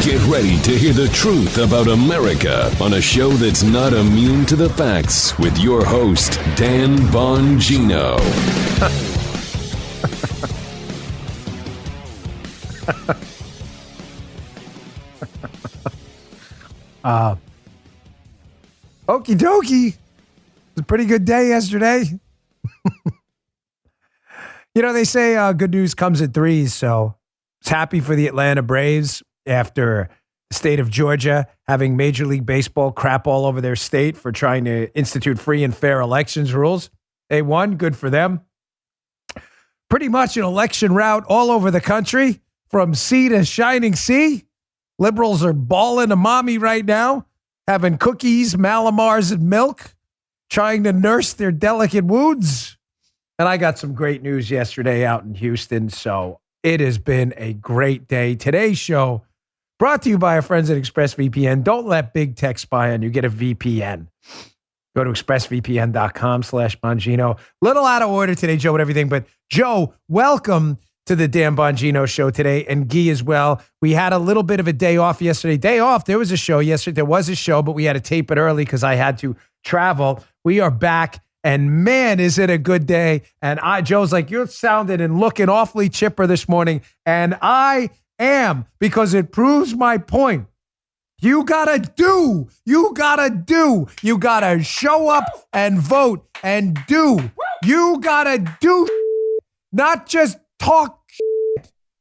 Get ready to hear the truth about America on a show that's not immune to the facts with your host, Dan Bongino. Okie dokie. It was a pretty good day yesterday. You know, they say good news comes at threes, so I was happy for the Atlanta Braves after the state of Georgia having Major League Baseball crap all over their state for trying to institute free and fair elections rules. They won. Good for them. Pretty much an election rout all over the country from sea to shining sea. Liberals are balling a mommy right now, having cookies, Malamars, and milk, trying to nurse their delicate wounds. And I got some great news yesterday out in Houston, so it has been a great day. Today's show brought to you by our friends at ExpressVPN. Don't let big tech spy on you. Get a VPN. Go to expressvpn.com/Bongino. Little out of order today, Joe, and everything. But Joe, welcome to the Dan Bongino Show today, and Guy as well. We had a little bit of a day off yesterday. Day off, there was a show yesterday. There was a show, but we had to tape it early because I had to travel. We are back, and man, is it a good day. And Joe's like, you're sounding and looking awfully chipper this morning, and I am, because it proves my point. You gotta show up and vote and do. You gotta do, not just talk.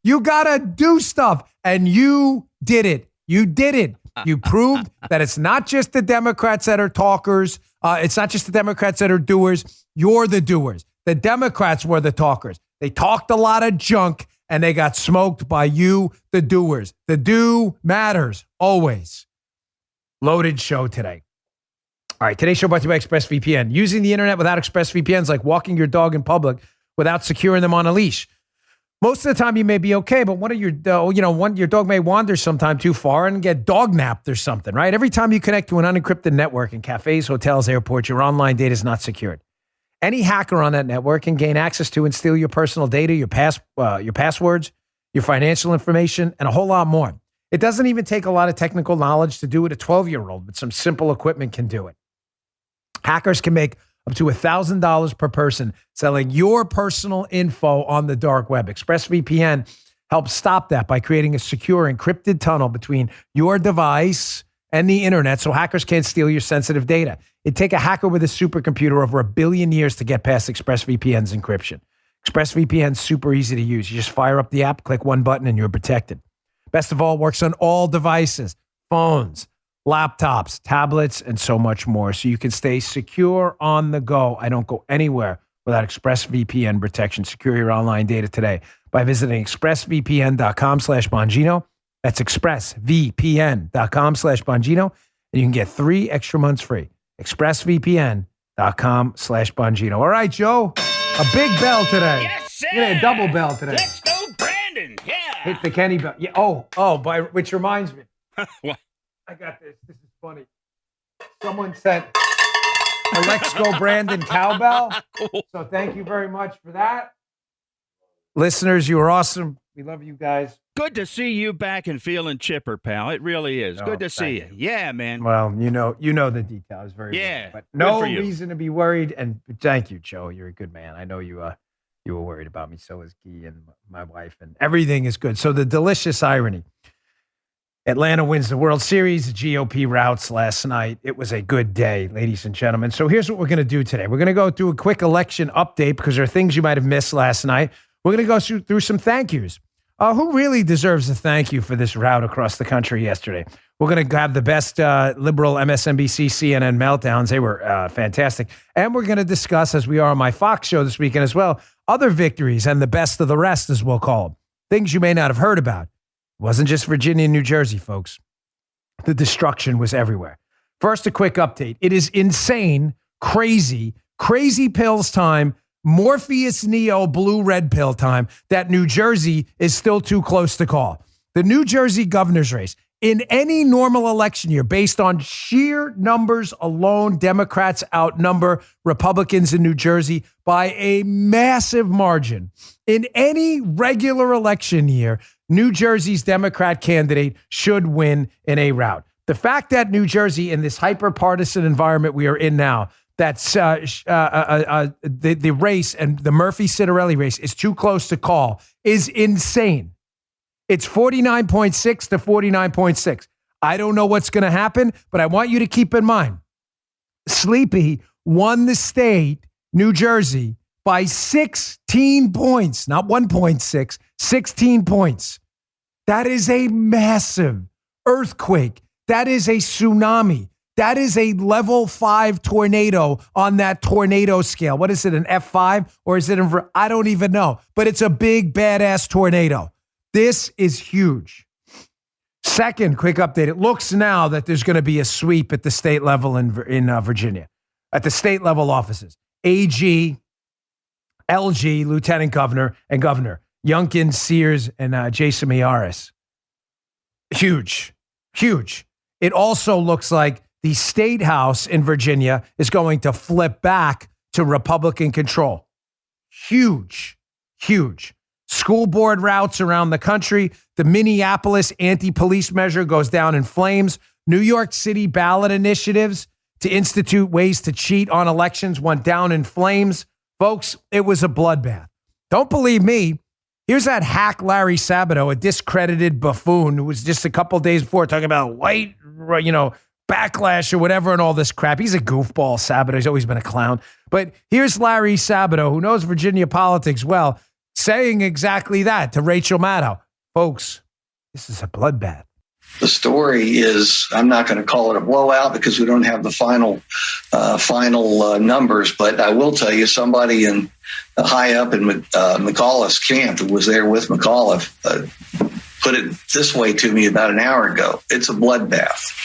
You gotta do stuff. And you did it. You did it. You proved that it's not just the Democrats that are talkers. It's not just the Democrats that are doers. You're the doers. The Democrats were the talkers. They talked a lot of junk and they got smoked by you, the doers. The do matters always. Loaded show today. All right, today's show brought to you by ExpressVPN. Using the internet without ExpressVPN is like walking your dog in public without securing them on a leash. Most of the time you may be okay, but your dog may wander sometime too far and get dog napped or something, right? Every time you connect to an unencrypted network in cafes, hotels, airports, your online data is not secured. Any hacker on that network can gain access to and steal your personal data, your passwords, your financial information, and a whole lot more. It doesn't even take a lot of technical knowledge to do it. A 12-year-old with some simple equipment can do it. Hackers can make up to $1,000 per person selling your personal info on the dark web. ExpressVPN helps stop that by creating a secure encrypted tunnel between your device and the internet so hackers can't steal your sensitive data. It'd take a hacker with a supercomputer over 1 billion years to get past ExpressVPN's encryption. ExpressVPN's super easy to use. You just fire up the app, click one button, and you're protected. Best of all, works on all devices, phones, laptops, tablets, and so much more. So you can stay secure on the go. I don't go anywhere without ExpressVPN protection. Secure your online data today by visiting expressvpn.com/Bongino. That's expressvpn.com/Bongino. And you can get 3 extra months free. expressvpn.com/Bongino. All right, Joe, a big bell today. Yes, sir. Yeah, a double bell today. Let's go, Brandon. Yeah. Hit the Kenny bell. Yeah. Which reminds me. What? I got this. This is funny. Someone sent a Let's Go Brandon cowbell. Cool. So thank you very much for that. Listeners, you are awesome. We love you guys. Good to see you back and feeling chipper, pal. It really is. Good to see you. Yeah, man. Well, you know the details very well. But no reason to be worried. And thank you, Joe. You're a good man. I know you were worried about me. So is Guy and my wife, and everything is good. So the delicious irony. Atlanta wins the World Series. The GOP routes last night. It was a good day, ladies and gentlemen. So here's what we're going to do today. We're going to go through a quick election update because there are things you might have missed last night. We're going to go through some thank yous. Who really deserves a thank you for this route across the country yesterday? We're going to have the best liberal MSNBC, CNN meltdowns. They were fantastic. And we're going to discuss, as we are on my Fox show this weekend as well, other victories and the best of the rest, as we'll call them. Things you may not have heard about. It wasn't just Virginia and New Jersey, folks. The destruction was everywhere. First, a quick update. It is insane, crazy pills time, Morpheus Neo blue red pill time that New Jersey is still too close to call. The New Jersey governor's race, In any normal election year, based on sheer numbers alone, Democrats outnumber Republicans in New Jersey by a massive margin. In any regular election year, New Jersey's Democrat candidate should win in a rout. The fact that New Jersey, in this hyper-partisan environment we are in now, that's the race and the Murphy-Citarelli race is too close to call is insane. It's 49.6 to 49.6. I don't know what's going to happen, but I want you to keep in mind, Sleepy won the state, New Jersey, by 16 points, not 1.6, 16 points. That is a massive earthquake. That is a tsunami. That is a level 5 tornado on that tornado scale. What is it, an F5? Or is it, I don't even know. But it's a big, badass tornado. This is huge. Second quick update. It looks now that there's going to be a sweep at the state level in Virginia, at the state level offices. AG, LG, Lieutenant Governor, and Governor. Youngkin, Sears, and Jason Miyares. Huge. Huge. It also looks like the state house in Virginia is going to flip back to Republican control. Huge. Huge. School board routes around the country. The Minneapolis anti-police measure goes down in flames. New York City ballot initiatives to institute ways to cheat on elections went down in flames. Folks, it was a bloodbath. Don't believe me. Here's that hack Larry Sabato, a discredited buffoon who was just a couple days before talking about white, backlash or whatever and all this crap. He's a goofball, Sabato. He's always been a clown. But here's Larry Sabato, who knows Virginia politics well, saying exactly that to Rachel Maddow. Folks, this is a bloodbath. The story is, I'm not going to call it a blowout because we don't have the final numbers, but I will tell you somebody in high up in McAuliffe's camp who was there with McAuliffe put it this way to me about an hour ago. It's a bloodbath.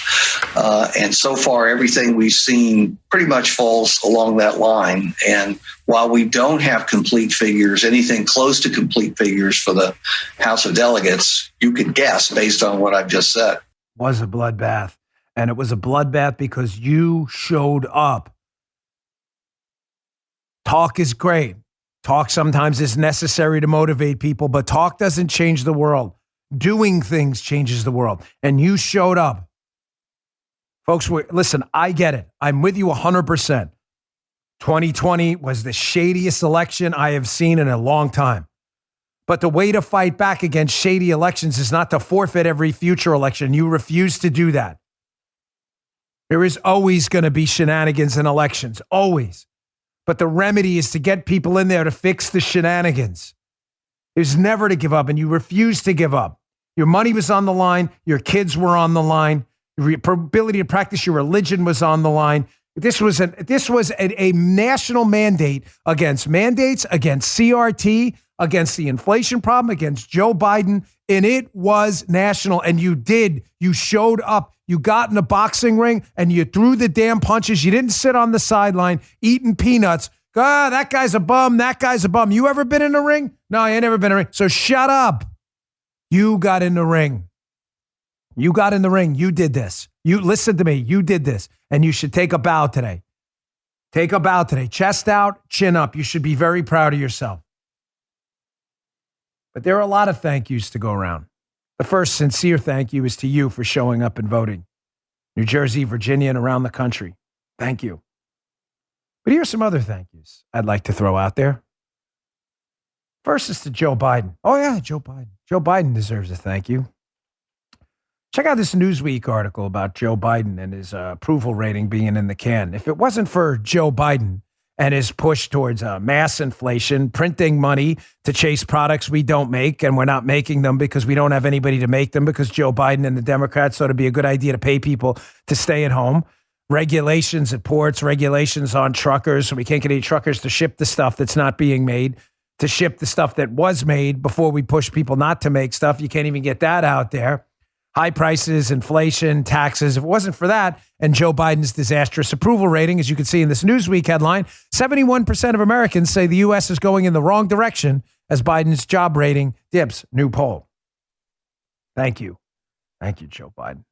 And so far, everything we've seen pretty much falls along that line. And while we don't have complete figures, anything close to complete figures for the House of Delegates, you could guess based on what I've just said. Was a bloodbath. And it was a bloodbath because you showed up. Talk is great. Talk sometimes is necessary to motivate people, but talk doesn't change the world. Doing things changes the world. And you showed up. Folks, listen, I get it. I'm with you 100%. 2020 was the shadiest election I have seen in a long time. But the way to fight back against shady elections is not to forfeit every future election. You refuse to do that. There is always going to be shenanigans in elections, always. But the remedy is to get people in there to fix the shenanigans. There's never to give up, and you refuse to give up. Your money was on the line. Your kids were on the line. Your ability to practice your religion was on the line. This was a national mandate against mandates, against CRT, against the inflation problem, against Joe Biden, and it was national. And you did. You showed up. You got in the boxing ring, and you threw the damn punches. You didn't sit on the sideline eating peanuts. That guy's a bum. That guy's a bum. You ever been in the ring? No, I ain't never been in a ring. So shut up. You got in the ring. You got in the ring. You did this. You listen to me. You did this. And you should take a bow today. Take a bow today. Chest out, chin up. You should be very proud of yourself. But there are a lot of thank yous to go around. The first sincere thank you is to you for showing up and voting. New Jersey, Virginia, and around the country. Thank you. But here's some other thank yous I'd like to throw out there. First is to Joe Biden. Oh, yeah, Joe Biden. Joe Biden deserves a thank you. Check out this Newsweek article about Joe Biden and his approval rating being in the can. If it wasn't for Joe Biden and his push towards mass inflation, printing money to chase products we don't make, and we're not making them because we don't have anybody to make them because Joe Biden and the Democrats thought it'd be a good idea to pay people to stay at home. Regulations at ports, regulations on truckers, so we can't get any truckers to ship the stuff that's not being made, to ship the stuff that was made before we push people not to make stuff. You can't even get that out there. High prices, inflation, taxes. If it wasn't for that and Joe Biden's disastrous approval rating, as you can see in this Newsweek headline, 71% of Americans say the U.S. is going in the wrong direction as Biden's job rating dips. New poll. Thank you. Thank you, Joe Biden.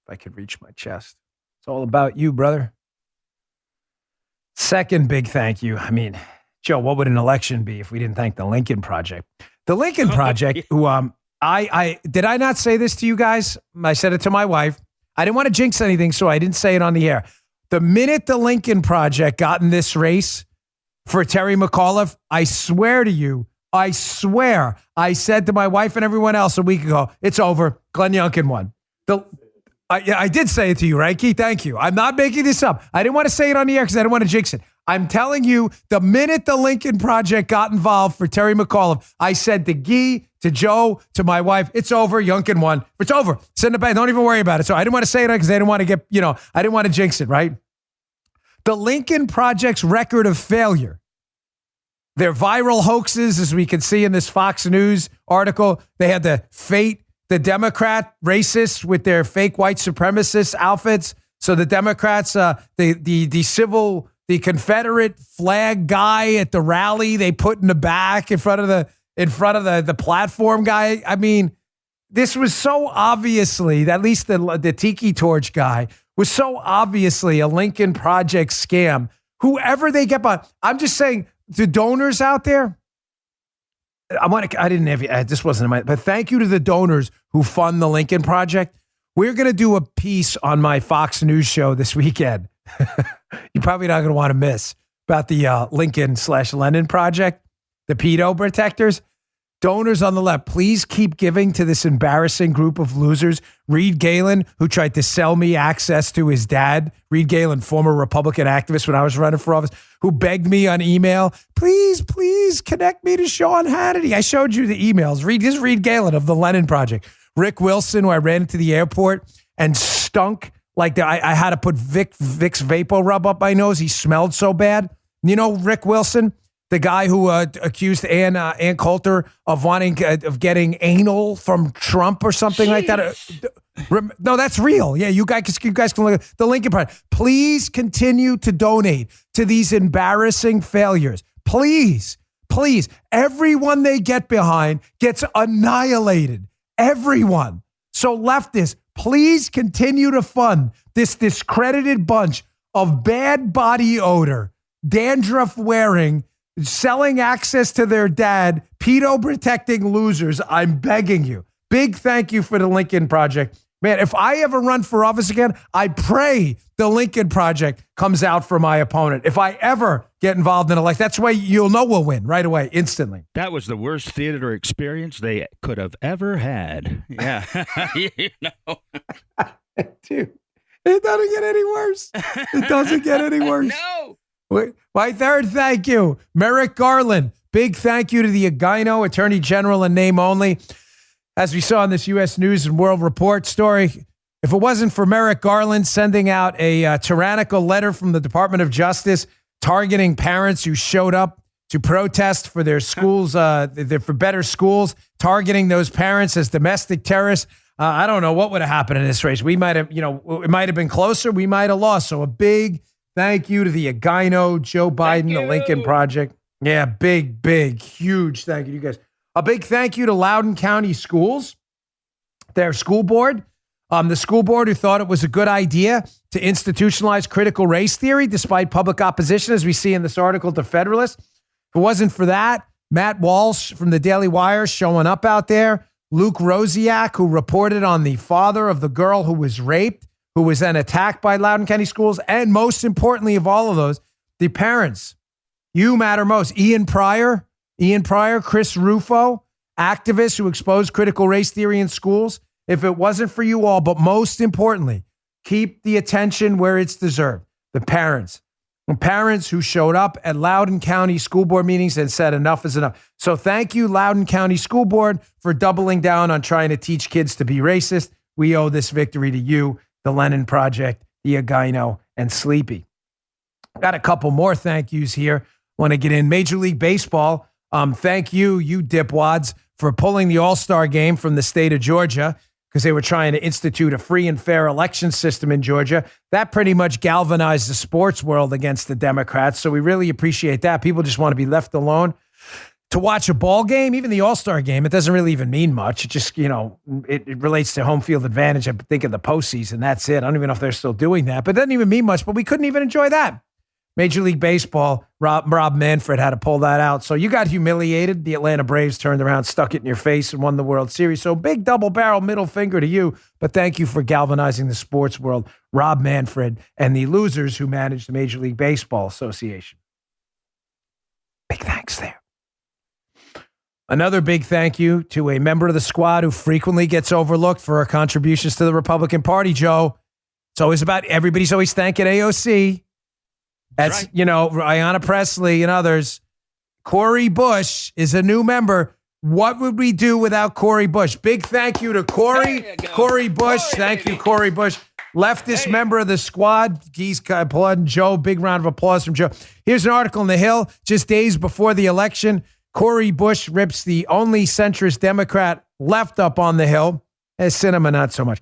If I could reach my chest. It's all about you, brother. Second big thank you. I mean, Joe, what would an election be if we didn't thank the Lincoln Project? The Lincoln Project, who I did I not say this to you guys? I said it to my wife. I didn't want to jinx anything, so I didn't say it on the air. The minute the Lincoln Project got in this race for Terry McAuliffe, I swear to you, I said to my wife and everyone else a week ago, it's over. Glenn Youngkin won. I did say it to you, right, Keith? Thank you. I'm not making this up. I didn't want to say it on the air because I didn't want to jinx it. I'm telling you, the minute the Lincoln Project got involved for Terry McAuliffe, I said to Guy, to Joe, to my wife, it's over. Youngkin won. It's over. Send it back. Don't even worry about it. So I didn't want to say it because I didn't want to get, I didn't want to jinx it, right? The Lincoln Project's record of failure, their viral hoaxes, as we can see in this Fox News article, they had the Democrat racists with their fake white supremacist outfits. So the Democrats, the Confederate flag guy at the rally, they put in the back in front of the platform guy. I mean, this was so obviously, at least the Tiki Torch guy was so obviously a Lincoln Project scam. Whoever they get by, I'm just saying, the donors out there, this wasn't my, but thank you to the donors who fund the Lincoln Project. We're going to do a piece on my Fox News show this weekend. You're probably not going to want to miss about the Lincoln/Lenin Project, the pedo protectors. Donors on the left, please keep giving to this embarrassing group of losers. Reed Galen, who tried to sell me access to his dad. Reed Galen, former Republican activist when I was running for office, who begged me on email, please connect me to Sean Hannity. I showed you the emails. This is Reed Galen of the Lenin Project. Rick Wilson, who I ran into the airport and stunk like I had to put Vicks Vapor Rub up my nose. He smelled so bad. You know, Rick Wilson, the guy who accused Ann Coulter of getting anal from Trump or something like that. No, that's real. Yeah, you guys can look at the Lincoln Project. Please continue to donate to these embarrassing failures. Please. Everyone they get behind gets annihilated. Everyone. So leftists, please continue to fund this discredited bunch of bad body odor, dandruff wearing, selling access to their dad, pedo protecting losers. I'm begging you. Big thank you for the Lincoln Project. Man, if I ever run for office again, I pray the Lincoln Project comes out for my opponent. If I ever get involved in election, that's the way you'll know we'll win right away, instantly. That was the worst theater experience they could have ever had. Yeah. Dude, it doesn't get any worse. It doesn't get any worse. No. My third thank you, Merrick Garland. Big thank you to the Agino Attorney General in name only. As we saw in this U.S. News and World Report story, if it wasn't for Merrick Garland sending out a tyrannical letter from the Department of Justice targeting parents who showed up to protest for their schools, for better schools, targeting those parents as domestic terrorists, I don't know what would have happened in this race. We might have, it might have been closer. We might have lost. So a big thank you to the Agino, Joe Biden, the Lincoln Project. Yeah, big, huge thank you to you guys. A big thank you to Loudoun County Schools, their school board. The school board who thought it was a good idea to institutionalize critical race theory despite public opposition, as we see in this article to Federalist. If it wasn't for that, Matt Walsh from the Daily Wire showing up out there, Luke Rosiak, who reported on the father of the girl who was raped, who was then attacked by Loudoun County Schools, and most importantly of all of those, the parents. You matter most. Ian Pryor, Chris Rufo, activists who exposed critical race theory in schools. If it wasn't for you all, but most importantly, keep the attention where it's deserved. The parents. The parents who showed up at Loudoun County School Board meetings and said enough is enough. So thank you, Loudoun County School Board, for doubling down on trying to teach kids to be racist. We owe this victory to you, the Lenin Project, the Agino, and Sleepy. Got a couple more thank yous here. Want to get in Major League Baseball. Thank you, you dipwads, for pulling the All-Star game from the state of Georgia because they were trying to institute a free and fair election system in Georgia. That pretty much galvanized the sports world against the Democrats. So we really appreciate that. People just want to be left alone. to watch a ball game, even the All-Star game, it doesn't really even mean much. It just, it relates to home field advantage. I think of the postseason. That's it. I don't even know if they're still doing that, but it doesn't even mean much, but we couldn't even enjoy that. Major League Baseball, Rob Manfred had to pull that out. So you got humiliated. The Atlanta Braves turned around, stuck it in your face, and won the World Series. So big double barrel middle finger to you, but thank you for galvanizing the sports world, Rob Manfred, and the losers who manage the Major League Baseball Association. Big thanks there. Another big thank you to a member of the squad who frequently gets overlooked for her contributions to the Republican Party, Joe. It's always about everybody's always thanking AOC. That's right. Ayanna Pressley and others. Cori Bush is a new member. What would we do without Cori Bush? Big thank you to Cori Bush. Thank you, Cori Bush. Leftist member of the squad. Geese applauding Joe. Big round of applause from Joe. Here's an article in The Hill just days before the election. Cori Bush rips the only centrist Democrat left up on the Hill. Sinema, not so much.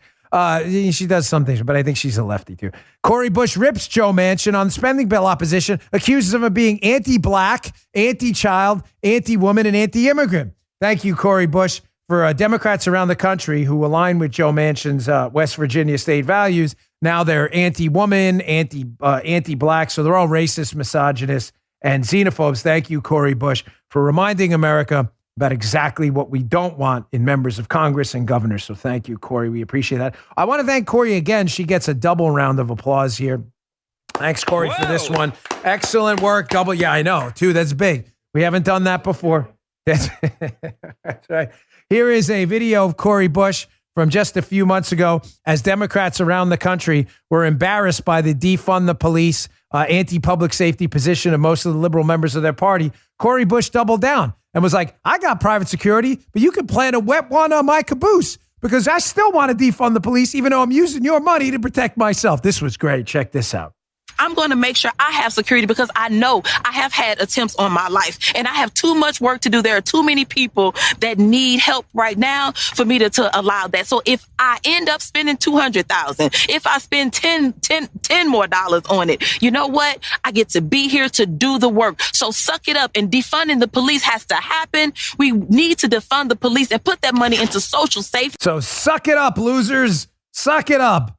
She does some things, but I think she's a lefty too. Cori Bush rips Joe Manchin on spending bill opposition, accuses him of being anti-black, anti-child, anti-woman, and anti-immigrant. Thank you, Cori Bush. For Democrats around the country who align with Joe Manchin's West Virginia state values, now they're anti-woman, anti-black, so they're all racist, misogynist, and xenophobes. Thank you, Cori Bush, for reminding America about exactly what we don't want in members of Congress and governors. So thank you, Cori. We appreciate that. I want to thank Cori again. She gets a double round of applause here. Thanks, Cori, for this one. Excellent work. Double. Yeah, I know. Two, that's big. We haven't done that before. That's right. Here is a video of Cori Bush from just a few months ago as Democrats around the country were embarrassed by the defund the police, anti-public safety position of most of the liberal members of their party. Cori Bush doubled down and was like, I got private security, but you can plant a wet one on my caboose because I still want to defund the police, even though I'm using your money to protect myself. This was great. Check this out. I'm going to make sure I have security because I know I have had attempts on my life and I have too much work to do. There are too many people that need help right now for me to allow that. So if I end up spending $200,000, if I spend $10 more on it, you know what? I get to be here to do the work. So suck it up, and defunding the police has to happen. We need to defund the police and put that money into social safety. So suck it up, losers. Suck it up.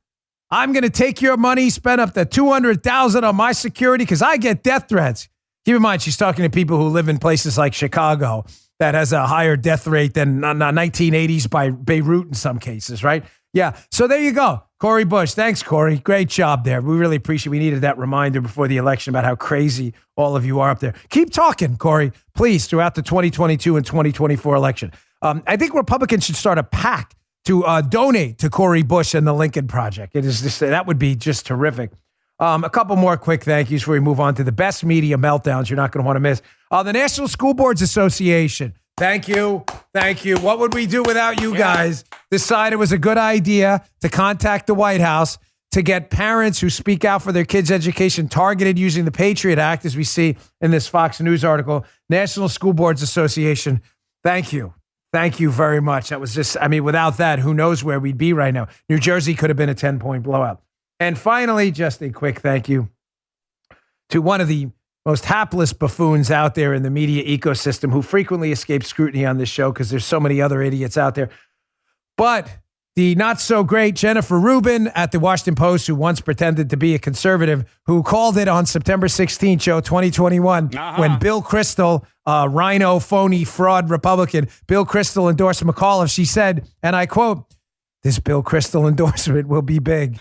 I'm going to take your money, spend up to $200,000 on my security because I get death threats. Keep in mind, she's talking to people who live in places like Chicago that has a higher death rate than 1980s by Beirut in some cases, right? Yeah. So there you go. Cori Bush. Thanks, Cori. Great job there. We really appreciate it. We needed that reminder before the election about how crazy all of you are up there. Keep talking, Cori, please, throughout the 2022 and 2024 election. I think Republicans should start a PAC to donate to Cori Bush and the Lincoln Project. It is just, that would be just terrific. A couple more quick thank yous before we move on to the best media meltdowns you're not going to want to miss. The National School Boards Association. Thank you. Thank you. What would we do without you guys? Decided it was a good idea to contact the White House to get parents who speak out for their kids' education targeted using the Patriot Act, as we see in this Fox News article. National School Boards Association. Thank you. Thank you very much. That was just, without that, who knows where we'd be right now. New Jersey could have been a 10-point blowout. And finally, just a quick thank you to one of the most hapless buffoons out there in the media ecosystem who frequently escapes scrutiny on this show because there's so many other idiots out there. But the not so great Jennifer Rubin at the Washington Post, who once pretended to be a conservative, who called it on September 16th, show 2021, when Bill Kristol, rhino, phony, fraud Republican, Bill Kristol endorsed McAuliffe. She said, and I quote, "This Bill Kristol endorsement will be big."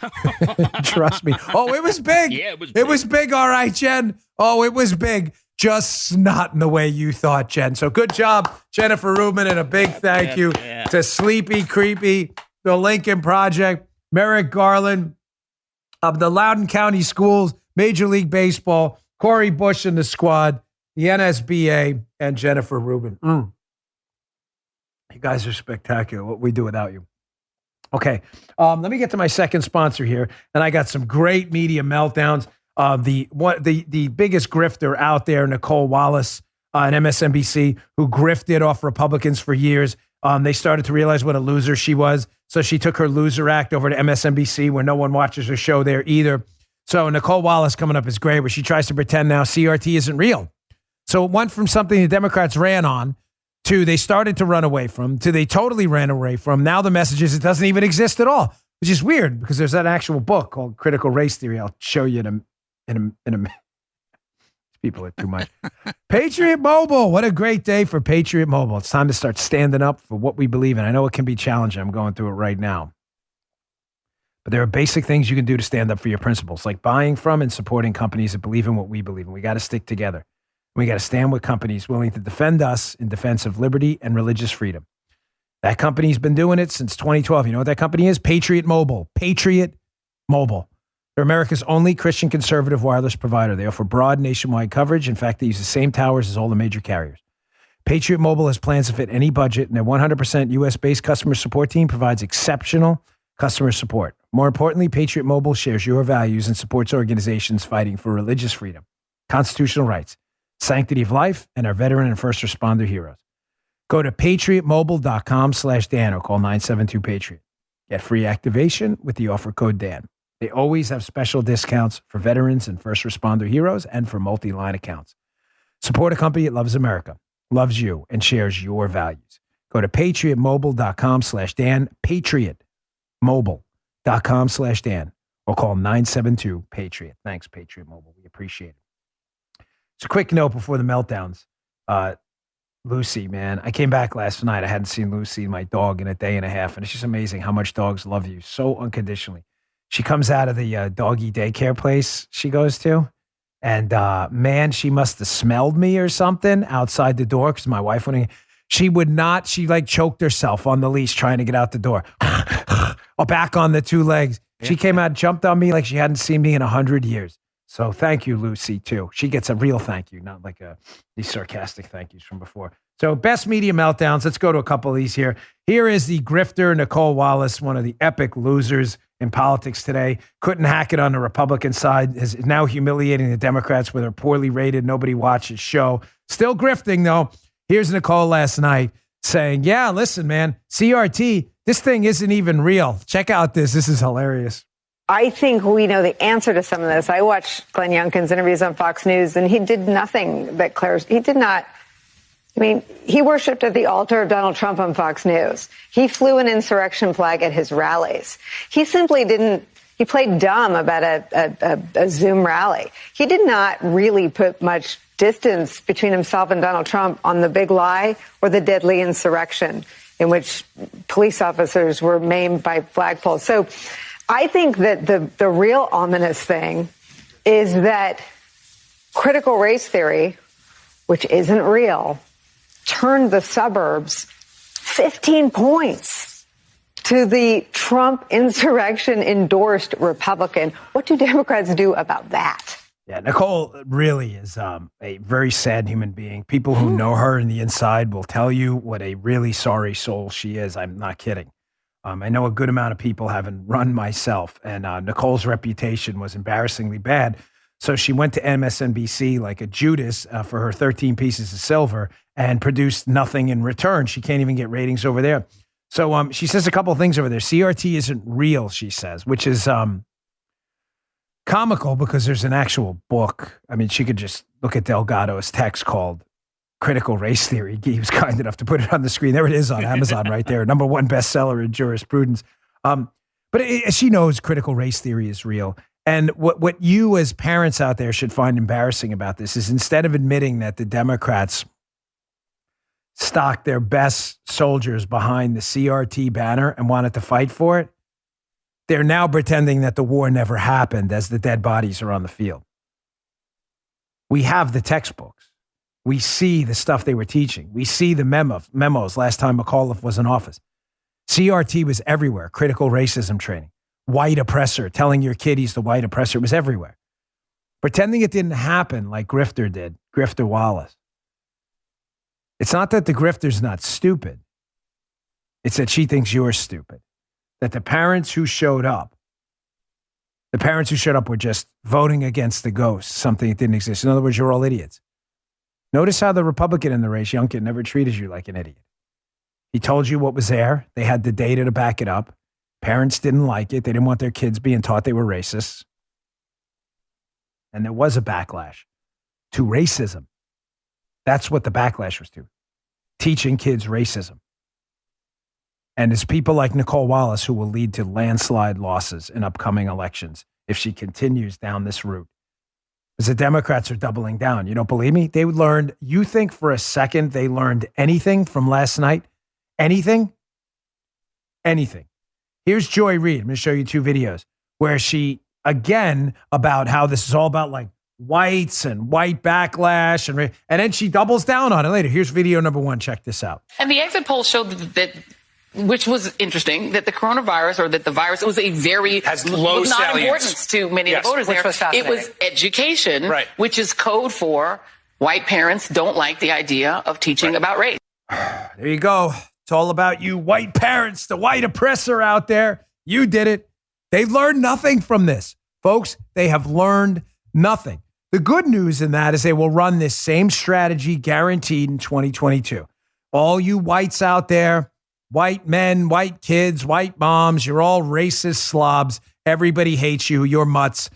Trust me. Oh, it was big. Yeah, it was big. All right, Jen. Oh, it was big. Just not in the way you thought, Jen. So good job, Jennifer Rubin, and a big thank you to Sleepy Creepy, the Lincoln Project, Merrick Garland of the Loudoun County Schools, Major League Baseball, Cori Bush and the squad, the NSBA, and Jennifer Rubin. You guys are spectacular. What we do without you. Okay, let me get to my second sponsor here, and I got some great media meltdowns. The biggest grifter out there, Nicole Wallace on MSNBC, who grifted off Republicans for years. They started to realize what a loser she was. So she took her loser act over to MSNBC, where no one watches her show there either. So Nicole Wallace coming up is great, where she tries to pretend now CRT isn't real. So it went from something the Democrats ran on to they started to run away from to they totally ran away from. Now the message is it doesn't even exist at all, which is weird because there's that actual book called Critical Race Theory. I'll show you in a minute. People are too much. Patriot Mobile. What a great day for Patriot Mobile. It's time to start standing up for what we believe in. I know it can be challenging. I'm going through it right now. But there are basic things you can do to stand up for your principles, like buying from and supporting companies that believe in what we believe in. We got to stick together. We got to stand with companies willing to defend us in defense of liberty and religious freedom. That company's been doing it since 2012. You know what that company is? Patriot Mobile. Patriot Mobile. They're America's only Christian conservative wireless provider. They offer broad nationwide coverage. In fact, they use the same towers as all the major carriers. Patriot Mobile has plans to fit any budget, and their 100% U.S.-based customer support team provides exceptional customer support. More importantly, Patriot Mobile shares your values and supports organizations fighting for religious freedom, constitutional rights, sanctity of life, and our veteran and first responder heroes. Go to patriotmobile.com/Dan or call 972-PATRIOT. Get free activation with the offer code Dan. They always have special discounts for veterans and first responder heroes and for multi-line accounts. Support a company that loves America, loves you, and shares your values. Go to patriotmobile.com/Dan, patriotmobile.com/Dan, or call 972-PATRIOT. Thanks, Patriot Mobile. We appreciate it. It's a quick note before the meltdowns. Lucy, man, I came back last night. I hadn't seen Lucy, my dog, in a day and a half, and it's just amazing how much dogs love you so unconditionally. She comes out of the doggy daycare place she goes to, and man, she must have smelled me or something outside the door because my wife went in. She would not, she like choked herself on the leash trying to get out the door. Or back on the two legs. She came out, jumped on me like she hadn't seen me in 100 years. So thank you, Lucy, too. She gets a real thank you, not like these sarcastic thank yous from before. So best media meltdowns. Let's go to a couple of these here. Here is the grifter, Nicole Wallace, one of the epic losers in politics today. Couldn't hack it on the Republican side. Is now humiliating the Democrats with her poorly rated, nobody watches show. Still grifting, though. Here's Nicole last night saying, yeah, listen, man, CRT, this thing isn't even real. Check out this. This is hilarious. I think we know the answer to some of this. I watched Glenn Youngkin's interviews on Fox News, and he did nothing that he did not. I mean, he worshipped at the altar of Donald Trump on Fox News. He flew an insurrection flag at his rallies. He simply didn't. He played dumb about a Zoom rally. He did not really put much distance between himself and Donald Trump on the big lie or the deadly insurrection in which police officers were maimed by flagpoles. So I think that the real ominous thing is that critical race theory, which isn't real, turned the suburbs 15 points to the Trump insurrection endorsed Republican. What do Democrats do about that? Yeah, Nicole really is a very sad human being. People who know her in the inside will tell you what a really sorry soul she is. I'm not kidding. I know a good amount of people, having run myself, and Nicole's reputation was embarrassingly bad. So she went to MSNBC like a Judas for her 13 pieces of silver and produced nothing in return. She can't even get ratings over there. So she says a couple of things over there. CRT isn't real, she says, which is comical because there's an actual book. I mean, she could just look at Delgado's text called Critical Race Theory. He was kind enough to put it on the screen. There it is on Amazon right there. #1 bestseller in jurisprudence. But she knows critical race theory is real. And what you as parents out there should find embarrassing about this is instead of admitting that the Democrats stocked their best soldiers behind the CRT banner and wanted to fight for it, they're now pretending that the war never happened as the dead bodies are on the field. We have the textbooks. We see the stuff they were teaching. We see the memos last time McAuliffe was in office. CRT was everywhere. Critical racism training. White oppressor, telling your kid he's the white oppressor. It was everywhere. Pretending it didn't happen like Grifter did, Grifter Wallace. It's not that the grifter's not stupid. It's that she thinks you're stupid. That the parents who showed up were just voting against the ghost, something that didn't exist. In other words, you're all idiots. Notice how the Republican in the race, Youngkin, never treated you like an idiot. He told you what was there. They had the data to back it up. Parents didn't like it. They didn't want their kids being taught they were racists. And there was a backlash to racism. That's what the backlash was to. Teaching kids racism. And it's people like Nicole Wallace who will lead to landslide losses in upcoming elections if she continues down this route. Because the Democrats are doubling down. You don't believe me? They learned, you think for a second they learned anything from last night? Anything? Anything. Here's Joy Reid. I'm going to show you 2 videos where she, again, about how this is all about like whites and white backlash. And then she doubles down on it later. Here's video number 1. Check this out. And the exit polls showed that which was interesting, that the coronavirus or that the virus, it was a very low not importance to many of the voters there. It was education, right, which is code for white parents don't like the idea of teaching about race. There you go. It's all about you white parents, the white oppressor out there. You did it. They've learned nothing from this. Folks, they have learned nothing. The good news in that is they will run this same strategy guaranteed in 2022. All you whites out there, white men, white kids, white moms, you're all racist slobs. Everybody hates you. You're mutts.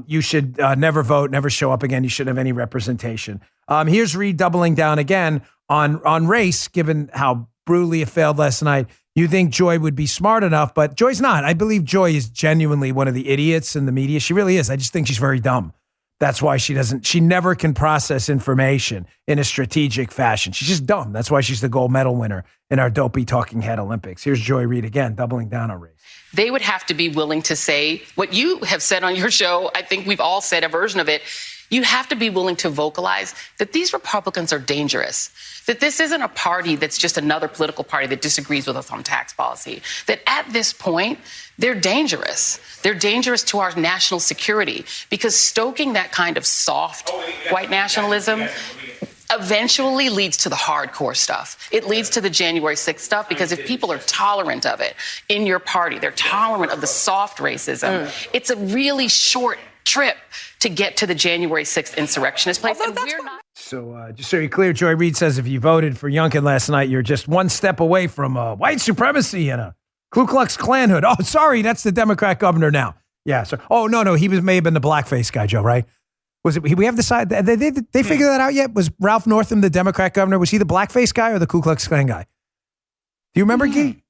You should never vote, never show up again. You shouldn't have any representation. Here's Reid doubling down again on race, given how brutally it failed last night. You think Joy would be smart enough, but Joy's not. I believe Joy is genuinely one of the idiots in the media. She really is. I just think she's very dumb. That's why she never can process information in a strategic fashion. She's just dumb. That's why she's the gold medal winner in our dopey talking head Olympics. Here's Joy Reid again, doubling down on race. They would have to be willing to say what you have said on your show. I think we've all said a version of it. You have to be willing to vocalize that these Republicans are dangerous, that this isn't a party that's just another political party that disagrees with us on tax policy, that at this point, they're dangerous. They're dangerous to our national security because stoking that kind of soft white nationalism eventually leads to the hardcore stuff. It leads to the January 6th stuff because if people are tolerant of it in your party, they're tolerant of the soft racism, it's a really short trip to get to the January 6th insurrectionist place. And we're not. So just so you're clear, Joy Reid says if you voted for Youngkin last night, you're just one step away from white supremacy and a Ku Klux Klan hood. Oh, sorry, that's the Democrat governor now. Yeah. So, no, he may have been the blackface guy, Joe, right? Was it? We have decided. They figured that out yet? Was Ralph Northam the Democrat governor? Was he the blackface guy or the Ku Klux Klan guy? Do you remember, Guy?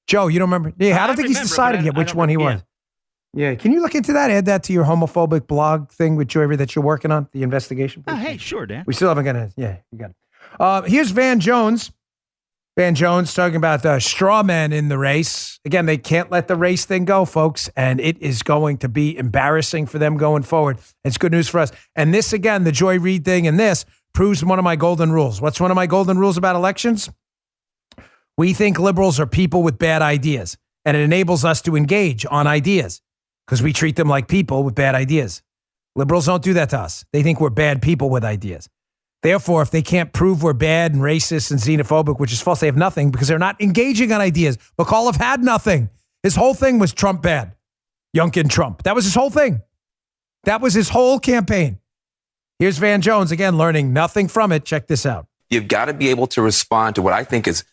Joe, you don't remember? Yeah, I don't think he's decided yet which one he was. Yeah, can you look into that? Add that to your homophobic blog thing with Joy Reid that you're working on, the investigation. Oh, hey, sure, Dan. We still haven't got it. Yeah, you got it. Here's Van Jones. Van Jones talking about the straw man in the race. Again, they can't let the race thing go, folks, and it is going to be embarrassing for them going forward. It's good news for us. And this, again, the Joy Reid thing and this proves one of my golden rules. What's one of my golden rules about elections? We think liberals are people with bad ideas, and it enables us to engage on ideas because we treat them like people with bad ideas. Liberals don't do that to us. They think we're bad people with ideas. Therefore, if they can't prove we're bad and racist and xenophobic, which is false, they have nothing because they're not engaging on ideas. McAuliffe had nothing. His whole thing was Trump bad. Youngkin Trump. That was his whole thing. That was his whole campaign. Here's Van Jones, again, learning nothing from it. Check this out. You've got to be able to respond to what I think is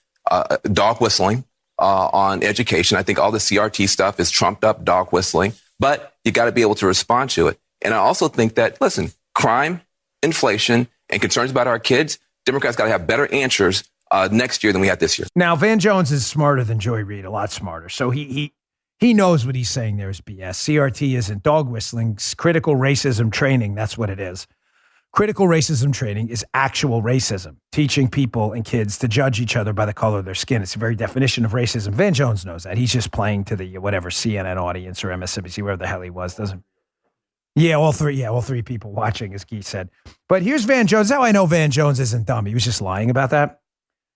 dog whistling on education. I think all the CRT stuff is trumped up dog whistling, but you got to be able to respond to it. And I also think that, listen, crime, inflation, and concerns about our kids, Democrats got to have better answers next year than we had this year. Now, Van Jones is smarter than Joy Reid, a lot smarter. So he knows what he's saying there is BS. CRT isn't dog whistling. It's critical racism training. That's what it is. Critical racism training is actual racism, teaching people and kids to judge each other by the color of their skin. It's the very definition of racism. Van Jones knows that. He's just playing to the whatever CNN audience or MSNBC, wherever the hell he was. Yeah, all three people watching, as Keith said. But here's Van Jones. How I know Van Jones isn't dumb. He was just lying about that.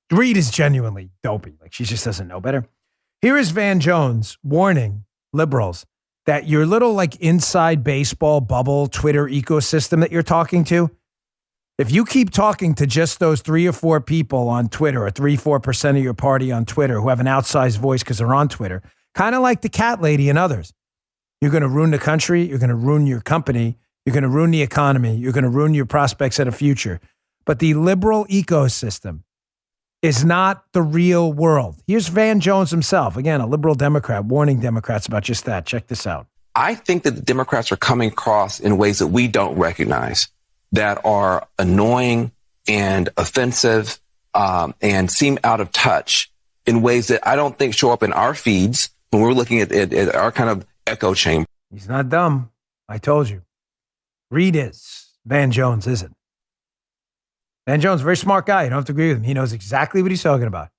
Reid is genuinely dopey. Like, she just doesn't know better. Here is Van Jones warning liberals that your little, like, inside baseball bubble Twitter ecosystem that you're talking to, if you keep talking to just those 3 or 4 people on Twitter or 3-4% of your party on Twitter who have an outsized voice because they're on Twitter, kind of like the cat lady and others, you're going to ruin the country. You're going to ruin your company. You're going to ruin the economy. You're going to ruin your prospects at a future. But the liberal ecosystem is not the real world. Here's Van Jones himself, again, a liberal Democrat, warning Democrats about just that. Check this out. I think that the Democrats are coming across in ways that we don't recognize, that are annoying, and offensive and seem out of touch in ways that I don't think show up in our feeds when we're looking at our kind of echo chamber. He's not dumb. I told you. Reed is. Van Jones isn't. Van Jones, very smart guy. You don't have to agree with him. He knows exactly what he's talking about.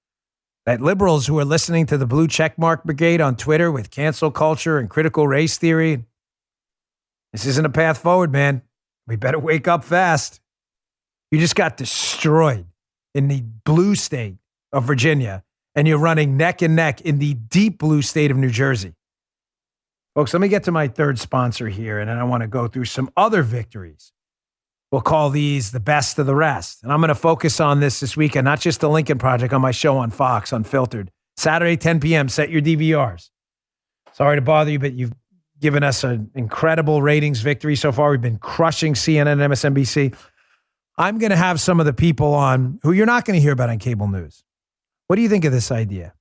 That liberals who are listening to the blue checkmark brigade on Twitter with cancel culture and critical race theory, this isn't a path forward, man. We better wake up fast. You just got destroyed in the blue state of Virginia, and you're running neck and neck in the deep blue state of New Jersey. Folks, let me get to my third sponsor here, and then I want to go through some other victories. We'll call these the best of the rest. And I'm going to focus on this weekend, not just the Lincoln Project, on my show on Fox, Unfiltered. Saturday, 10 p.m., set your DVRs. Sorry to bother you, but you've given us an incredible ratings victory so far. We've been crushing CNN and MSNBC. I'm going to have some of the people on who you're not going to hear about on cable news. What do you think of this idea?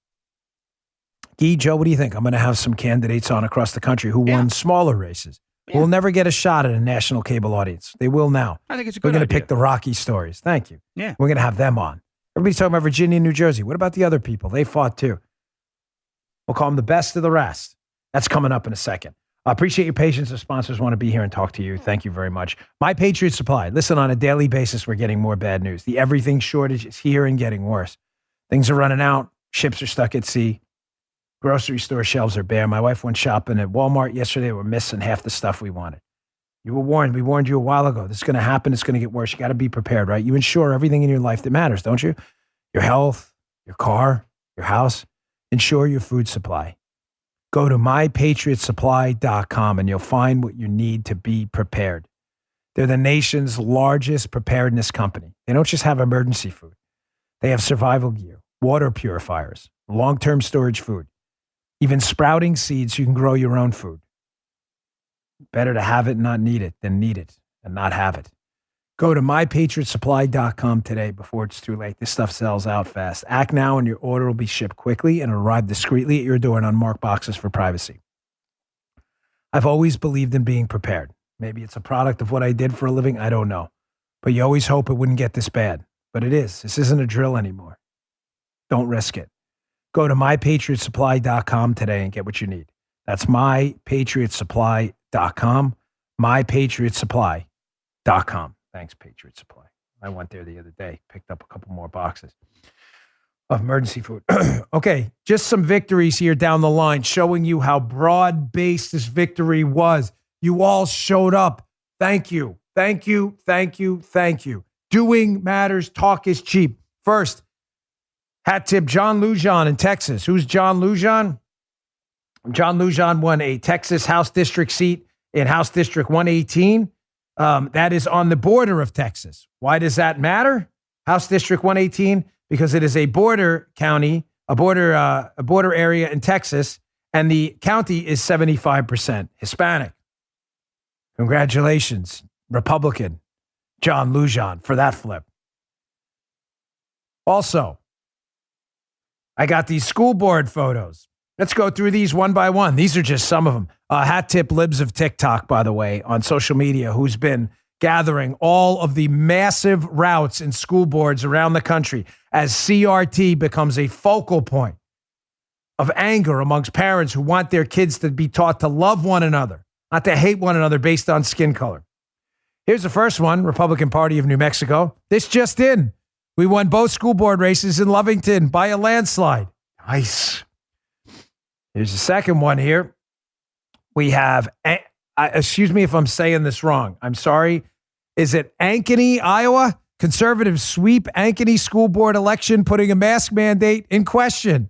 Guy, Joe, what do you think? I'm going to have some candidates on across the country who won smaller races. Yeah. Will never get a shot at a national cable audience. They will now. I think it's a good We're going idea. to pick the Rocky stories. Thank you. Yeah. We're going to have them on. Everybody's talking about Virginia and New Jersey. What about the other people? They fought too. We'll call them the best of the rest. That's coming up in a second. I appreciate your patience. The sponsors want to be here and talk to you. Thank you very much. My Patriot Supply. Listen, on a daily basis, we're getting more bad news. The everything shortage is here and getting worse. Things are running out. Ships are stuck at sea. Grocery store shelves are bare. My wife went shopping at Walmart yesterday. We're missing half the stuff we wanted. You were warned. We warned you a while ago. This is going to happen. It's going to get worse. You got to be prepared, right? You insure everything in your life that matters, don't you? Your health, your car, your house. Insure your food supply. Go to mypatriotsupply.com and you'll find what you need to be prepared. They're the nation's largest preparedness company. They don't just have emergency food. They have survival gear, water purifiers, long-term storage food, even sprouting seeds so you can grow your own food. Better to have it and not need it than need it and not have it. Go to mypatriotsupply.com today before it's too late. This stuff sells out fast. Act now and your order will be shipped quickly and arrive discreetly at your door in unmarked boxes for privacy. I've always believed in being prepared. Maybe it's a product of what I did for a living. I don't know. But you always hope it wouldn't get this bad. But it is. This isn't a drill anymore. Don't risk it. Go to mypatriotsupply.com today and get what you need. That's mypatriotsupply.com. mypatriotsupply.com. Thanks, Patriot Supply. I went there the other day, picked up a couple more boxes of emergency food. Okay, just some victories here down the line, showing you how broad-based this victory was. You all showed up. Thank you. Thank you. Thank you. Thank you. Doing matters. Talk is cheap. First, hat tip John Lujan in Texas. Who's John Lujan? John Lujan won a Texas House District seat in House District 118. That is on the border of Texas. Why does that matter? House District 118, because it is a border county, a border area in Texas, and the county is 75% Hispanic. Congratulations, Republican John Lujan, for that flip. Also, I got these school board photos. Let's go through these one by one. These are just some of them. Hat tip Libs of TikTok, by the way, on social media, who's been gathering all of the massive routes in school boards around the country as CRT becomes a focal point of anger amongst parents who want their kids to be taught to love one another, not to hate one another based on skin color. Here's the first one, Republican Party of New Mexico. This just in. We won both school board races in Lovington by a landslide. Nice. Here's the second one here. We have, excuse me if I'm saying this wrong. I'm sorry. Is it Ankeny, Iowa? Conservatives sweep Ankeny school board election, putting a mask mandate in question.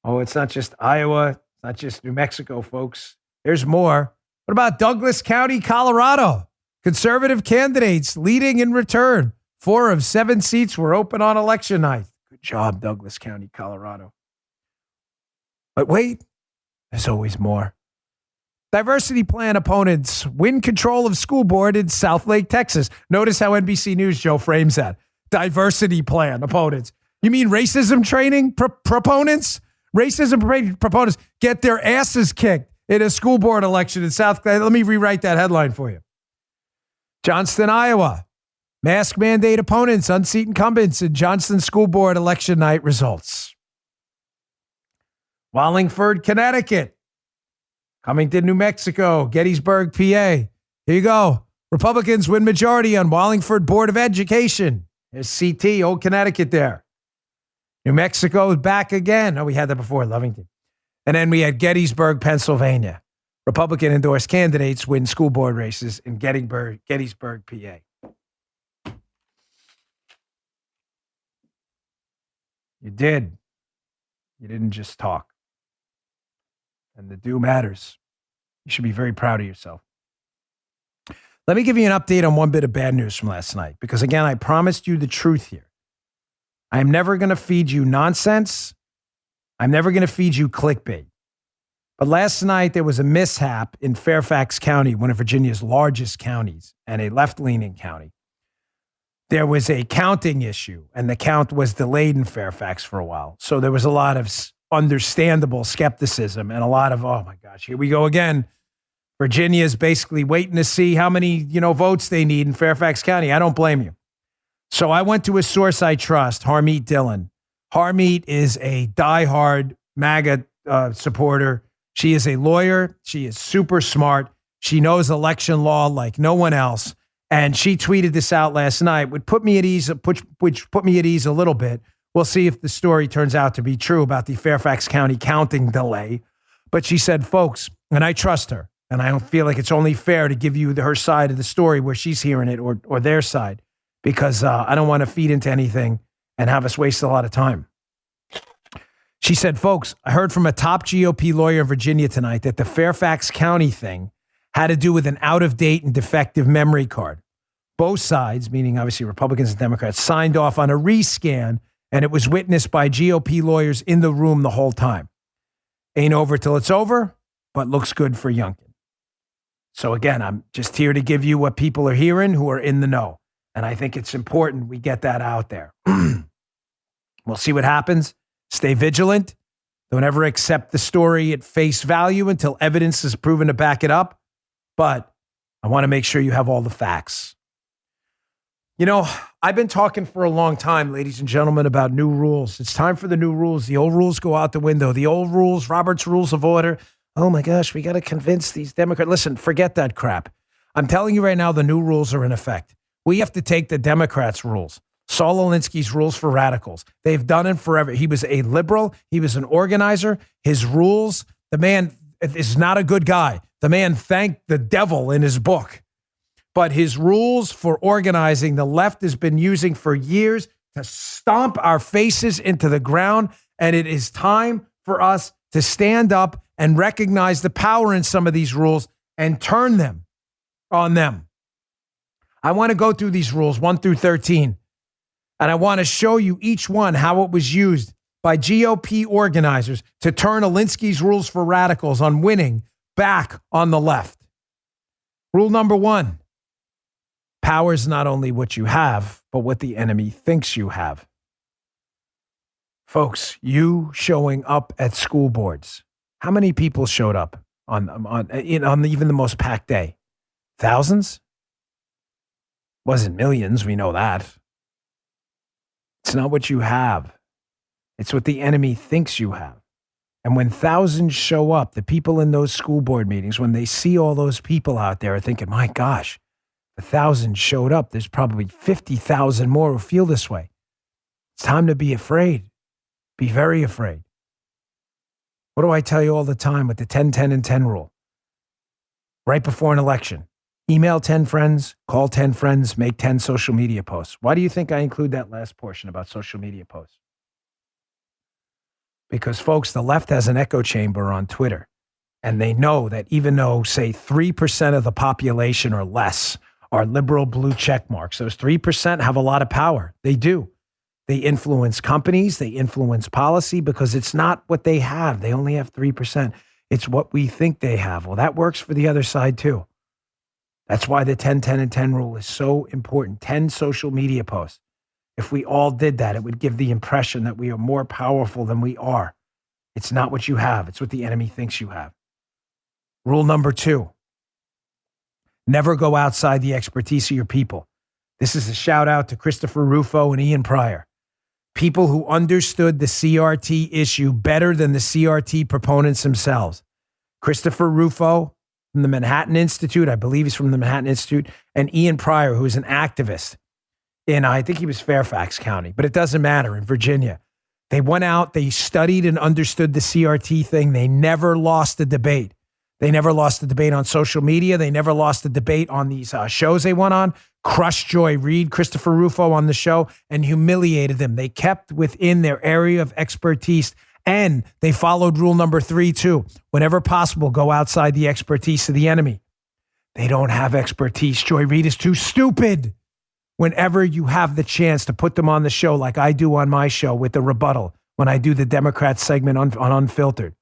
Oh, it's not just Iowa. It's not just New Mexico, folks. There's more. What about Douglas County, Colorado? Conservative candidates leading in return. 4 of 7 seats were open on election night. Good job, Douglas County, Colorado. But wait, there's always more. Diversity plan opponents win control of school board in Southlake, Texas. Notice how NBC News, Joe, frames that. Diversity plan opponents. You mean racism training proponents? Racism proponents get their asses kicked in a school board election in South. Let me rewrite that headline for you. Johnston, Iowa. Mask mandate opponents unseat incumbents in Johnston School Board election night results. Wallingford, Connecticut. Cummington, New Mexico. Gettysburg, PA. Here you go. Republicans win majority on Wallingford Board of Education. There's CT, old Connecticut there. New Mexico is back again. Oh, we had that before, Lovington. And then we had Gettysburg, Pennsylvania. Republican-endorsed candidates win school board races in Gettysburg, PA. You did. You didn't just talk. And the do matters. You should be very proud of yourself. Let me give you an update on one bit of bad news from last night, because again, I promised you the truth here. I'm never going to feed you nonsense. I'm never going to feed you clickbait. But last night, there was a mishap in Fairfax County, one of Virginia's largest counties and a left-leaning county. There was a counting issue, and the count was delayed in Fairfax for a while. So there was a lot of understandable skepticism and a lot of, oh my gosh, here we go again. Virginia's basically waiting to see how many, votes they need in Fairfax County. I don't blame you. So I went to a source I trust, Harmeet Dillon. Harmeet is a diehard MAGA supporter. She is a lawyer. She is super smart. She knows election law like no one else. And she tweeted this out last night, which put me at ease a little bit. We'll see if the story turns out to be true about the Fairfax County counting delay. But she said, folks, and I trust her, and I don't feel like it's only fair to give you her side of the story where she's hearing it or their side, because I don't want to feed into anything and have us waste a lot of time. She said, folks, I heard from a top GOP lawyer in Virginia tonight that the Fairfax County thing had to do with an out-of-date and defective memory card. Both sides, meaning obviously Republicans and Democrats, signed off on a rescan, and it was witnessed by GOP lawyers in the room the whole time. Ain't over till it's over, but looks good for Youngkin. So again, I'm just here to give you what people are hearing who are in the know. And I think it's important we get that out there. We'll see what happens. Stay vigilant. Don't ever accept the story at face value until evidence is proven to back it up. But I want to make sure you have all the facts. I've been talking for a long time, ladies and gentlemen, about new rules. It's time for the new rules. The old rules go out the window. The old rules, Robert's Rules of Order. Oh my gosh, we got to convince these Democrats. Listen, forget that crap. I'm telling you right now, the new rules are in effect. We have to take the Democrats' rules, Saul Alinsky's rules for radicals. They've done it forever. He was a liberal. He was an organizer. His rules, the man is not a good guy. The man thanked the devil in his book. But his rules for organizing, the left has been using for years to stomp our faces into the ground. And it is time for us to stand up and recognize the power in some of these rules and turn them on them. I want to go through these rules 1 through 13. And I want to show you each one how it was used by GOP organizers to turn Alinsky's rules for radicals on winning back on the left. Rule number 1. Power is not only what you have, but what the enemy thinks you have. Folks, you showing up at school boards. How many people showed up on even the most packed day? Thousands? Wasn't millions, we know that. It's not what you have. It's what the enemy thinks you have. And when thousands show up, the people in those school board meetings, when they see all those people out there, are thinking, my gosh, 1,000 showed up. There's probably 50,000 more who feel this way. It's time to be afraid. Be very afraid. What do I tell you all the time with the 10, 10, and 10 rule? Right before an election, email 10 friends, call 10 friends, make 10 social media posts. Why do you think I include that last portion about social media posts? Because, folks, the left has an echo chamber on Twitter, and they know that even though, say, 3% of the population or less are liberal blue check marks, those 3% have a lot of power. They do. They influence companies. They influence policy because it's not what they have. They only have 3%. It's what we think they have. Well, that works for the other side, too. That's why the 10, 10, and 10 rule is so important. 10 social media posts. If we all did that, it would give the impression that we are more powerful than we are. It's not what you have. It's what the enemy thinks you have. Rule number 2. Never go outside the expertise of your people. This is a shout out to Christopher Rufo and Ian Pryor. People who understood the CRT issue better than the CRT proponents themselves. Christopher Rufo from the Manhattan Institute, I believe he's from the Manhattan Institute, and Ian Pryor, who is an activist in, I think he was Fairfax County, but it doesn't matter, in Virginia. They went out, they studied and understood the CRT thing. They never lost a debate. They never lost a debate on social media. They never lost a debate on these shows they went on. Crushed Joy Reid, Christopher Rufo on the show, and humiliated them. They kept within their area of expertise, and they followed rule number 3, too. Whenever possible, go outside the expertise of the enemy. They don't have expertise. Joy Reid is too stupid. Whenever you have the chance to put them on the show, like I do on my show with the rebuttal, when I do the Democrat segment on Unfiltered,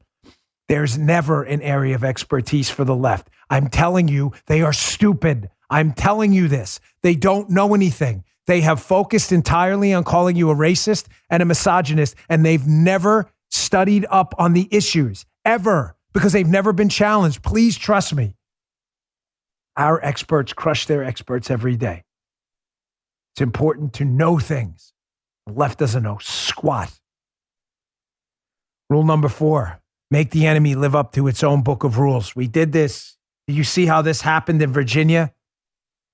there's never an area of expertise for the left. I'm telling you, they are stupid. I'm telling you this. They don't know anything. They have focused entirely on calling you a racist and a misogynist, and they've never studied up on the issues, ever, because they've never been challenged. Please trust me. Our experts crush their experts every day. It's important to know things. The left doesn't know squat. Rule number 4. Make the enemy live up to its own book of rules. We did this. Do you see how this happened in Virginia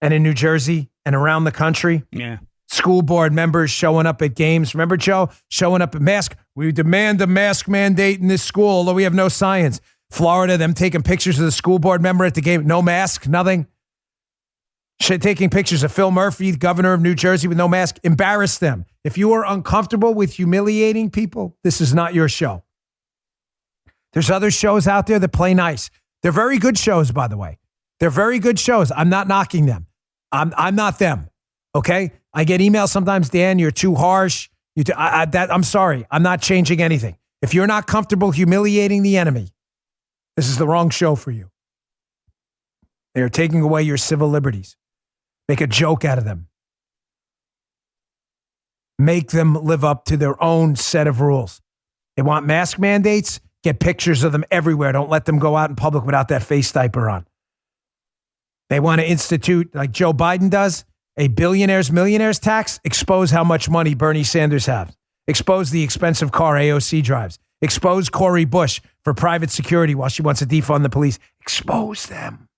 and in New Jersey and around the country? Yeah. School board members showing up at games. Remember, Joe? Showing up at mask. We demand a mask mandate in this school, although we have no science. Florida, them taking pictures of the school board member at the game. No mask, nothing. Taking pictures of Phil Murphy, the governor of New Jersey, with no mask. Embarrass them. If you are uncomfortable with humiliating people, this is not your show. There's other shows out there that play nice. They're very good shows, by the way. They're very good shows. I'm not knocking them. I'm not them. Okay? I get emails sometimes, Dan, you're too harsh. I'm sorry. I'm not changing anything. If you're not comfortable humiliating the enemy, this is the wrong show for you. They are taking away your civil liberties. Make a joke out of them. Make them live up to their own set of rules. They want mask mandates. Get pictures of them everywhere. Don't let them go out in public without that face diaper on. They want to institute, like Joe Biden does, a billionaires, millionaires tax. Expose how much money Bernie Sanders has. Expose the expensive car AOC drives. Expose Cori Bush for private security while she wants to defund the police. Expose them.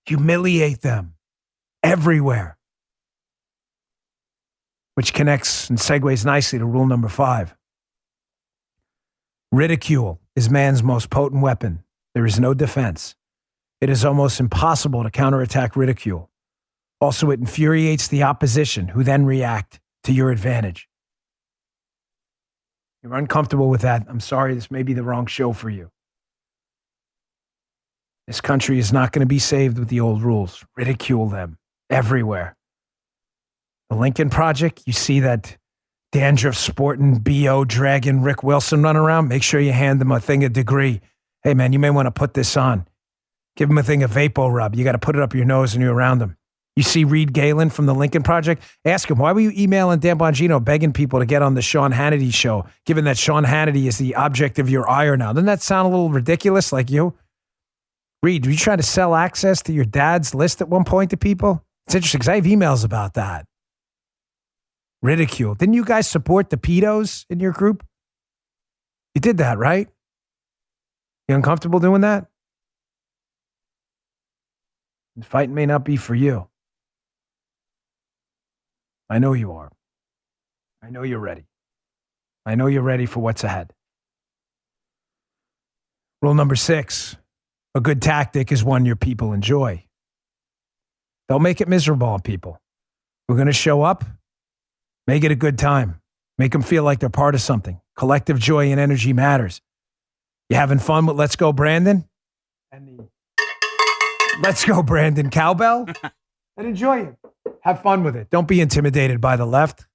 Humiliate them everywhere. Which connects and segues nicely to rule number 5. Ridicule is man's most potent weapon. There is no defense. It is almost impossible to counterattack ridicule. Also, it infuriates the opposition, who then react to your advantage. You're uncomfortable with that. I'm sorry, this may be the wrong show for you. This country is not going to be saved with the old rules. Ridicule them everywhere. The Lincoln Project, you see that dandruff sporting BO dragon Rick Wilson run around, make sure you hand them a thing of degree. Hey, man, you may want to put this on. Give him a thing of Vapo Rub. You got to put it up your nose and you're around them. You see Reed Galen from the Lincoln Project? Ask him, why were you emailing Dan Bongino begging people to get on the Sean Hannity show, given that Sean Hannity is the object of your ire now? Doesn't that sound a little ridiculous like you? Reed, were you trying to sell access to your dad's list at one point to people? It's interesting because I have emails about that. Ridicule. Didn't you guys support the pedos in your group? You did that, right? You uncomfortable doing that? The fight may not be for you. I know you are. I know you're ready. I know you're ready for what's ahead. Rule number 6. A good tactic is one your people enjoy. Don't make it miserable on people. We're going to show up. Make it a good time. Make them feel like they're part of something. Collective joy and energy matters. You having fun with Let's Go Brandon? And the Let's Go Brandon cowbell? And enjoy it. Have fun with it. Don't be intimidated by the left.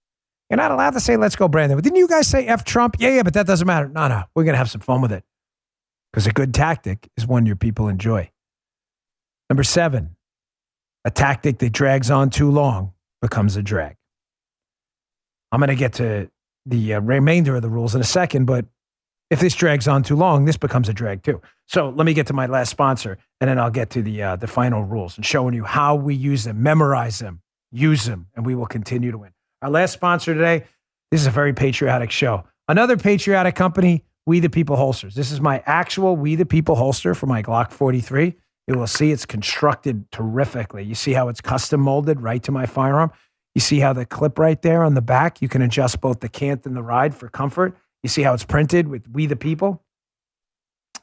You're not allowed to say Let's Go Brandon. But didn't you guys say F Trump? Yeah, but that doesn't matter. No. We're going to have some fun with it. Because a good tactic is one your people enjoy. Number 7. A tactic that drags on too long becomes a drag. I'm going to get to the remainder of the rules in a second, but If this drags on too long, this becomes a drag too. So let me get to my last sponsor, and then I'll get to the final rules and showing you how we use them, memorize them, use them, and we will continue to win. Our last sponsor today, this is a very patriotic show. Another patriotic company, We the People Holsters. This is my actual We the People holster for my Glock 43. You will see it's constructed terrifically. You see how it's custom molded right to my firearm. You see how the clip right there on the back, you can adjust both the cant and the ride for comfort. You see how it's printed with We the People?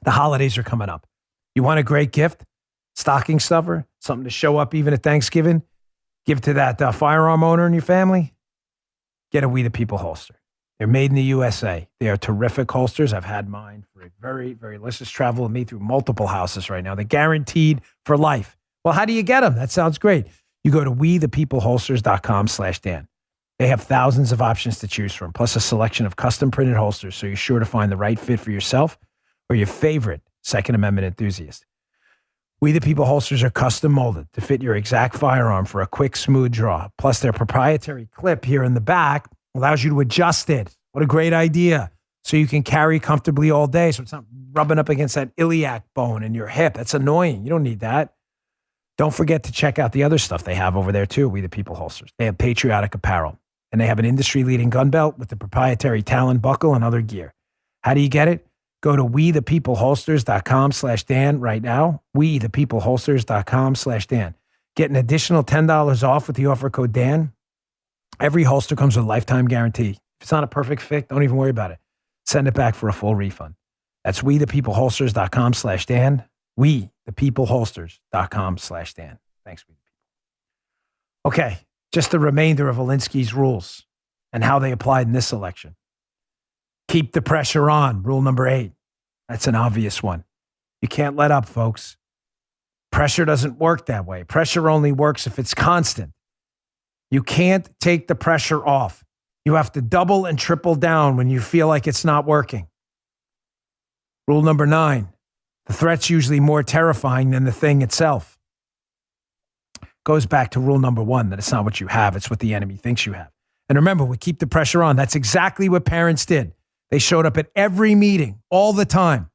The holidays are coming up. You want a great gift? Stocking stuffer? Something to show up even at Thanksgiving? Give to that firearm owner in your family? Get a We the People holster. They're made in the USA. They are terrific holsters. I've had mine for a very, very, let's just travel with me through multiple houses right now. They're guaranteed for life. Well, how do you get them? That sounds great. You go to wethepeopleholsters.com/Dan. They have thousands of options to choose from, plus a selection of custom printed holsters, so you're sure to find the right fit for yourself or your favorite Second Amendment enthusiast. We the People holsters are custom molded to fit your exact firearm for a quick, smooth draw. Plus, their proprietary clip here in the back allows you to adjust it. What a great idea. So you can carry comfortably all day, so it's not rubbing up against that iliac bone in your hip. That's annoying. You don't need that. Don't forget to check out the other stuff they have over there, too, We the People holsters. They have patriotic apparel. And they have an industry-leading gun belt with the proprietary Talon buckle and other gear. How do you get it? Go to wethepeopleholsters.com/Dan right now. wethepeopleholsters.com/Dan. Get an additional $10 off with the offer code Dan. Every holster comes with a lifetime guarantee. If it's not a perfect fit, don't even worry about it. Send it back for a full refund. That's wethepeopleholsters.com/Dan. wethepeopleholsters.com/Dan. Thanks, We the People. Okay. Just the remainder of Alinsky's rules and how they applied in this election. Keep the pressure on, rule number 8. That's an obvious one. You can't let up, folks. Pressure doesn't work that way. Pressure only works if it's constant. You can't take the pressure off. You have to double and triple down when you feel like it's not working. Rule number 9. The threat's usually more terrifying than the thing itself. Goes back to rule number 1, that it's not what you have, it's what the enemy thinks you have. And remember, we keep the pressure on. That's exactly what parents did. They showed up at every meeting all the time.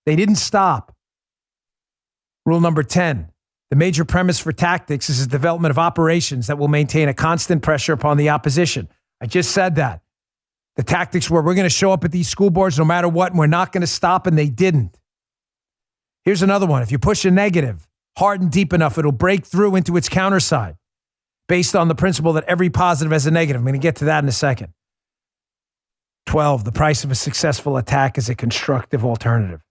They didn't stop. Rule number 10, the major premise for tactics is the development of operations that will maintain a constant pressure upon the opposition. I just said that. The tactics were, we're going to show up at these school boards no matter what, and we're not going to stop, and they didn't. Here's another one. If you push a negative hard and deep enough, it'll break through into its counterside based on the principle that every positive has a negative. I'm going to get to that in a second. 12, the price of a successful attack is a constructive alternative.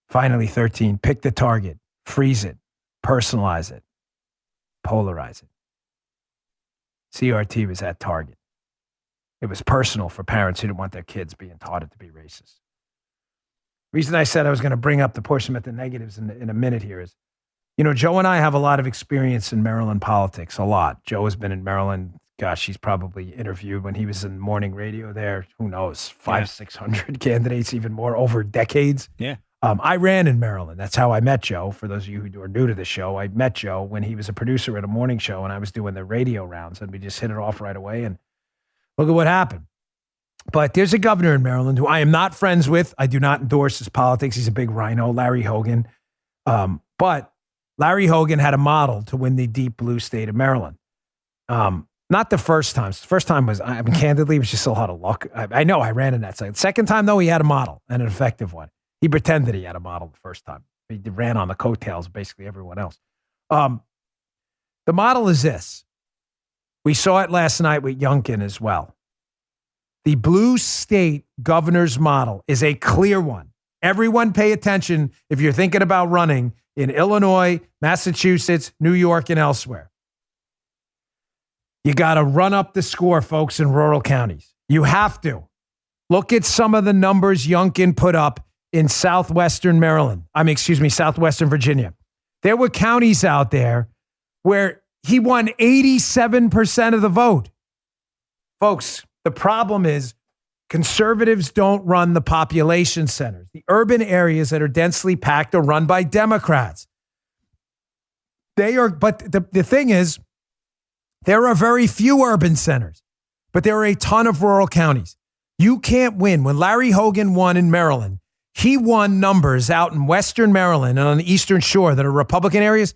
Finally, 13, pick the target, freeze it, personalize it, polarize it. CRT was that target. It was personal for parents who didn't want their kids being taught it to be racist. The reason I said I was going to bring up the push them at the negatives in a minute here is, you know, Joe and I have a lot of experience in Maryland politics, a lot. Joe has been in Maryland. Gosh, he's probably interviewed when he was in morning radio there. Who knows, 600 candidates, even more, over decades. Yeah. I ran in Maryland. That's how I met Joe. For those of you who are new to the show, I met Joe when he was a producer at a morning show and I was doing the radio rounds, and we just hit it off right away. And look at what happened. But there's a governor in Maryland who I am not friends with. I do not endorse his politics. He's a big rhino, Larry Hogan. But Larry Hogan had a model to win the deep blue state of Maryland. Not the first time. The first time was, I mean, candidly, it was just a lot of luck. I know I ran in that side. Second time, though, he had a model and an effective one. He pretended he had a model the first time. He ran on the coattails of basically everyone else. The model is this. We saw it last night with Youngkin as well. The blue state governor's model is a clear one. Everyone pay attention if you're thinking about running in Illinois, Massachusetts, New York, and elsewhere. You got to run up the score, folks, in rural counties. You have to. Look at some of the numbers Youngkin put up in southwestern southwestern Virginia. There were counties out there where he won 87% of the vote. Folks, the problem is conservatives don't run the population centers. The urban areas that are densely packed are run by Democrats. But the thing is, there are very few urban centers, but there are a ton of rural counties. You can't win. When Larry Hogan won in Maryland, he won numbers out in Western Maryland and on the Eastern Shore that are Republican areas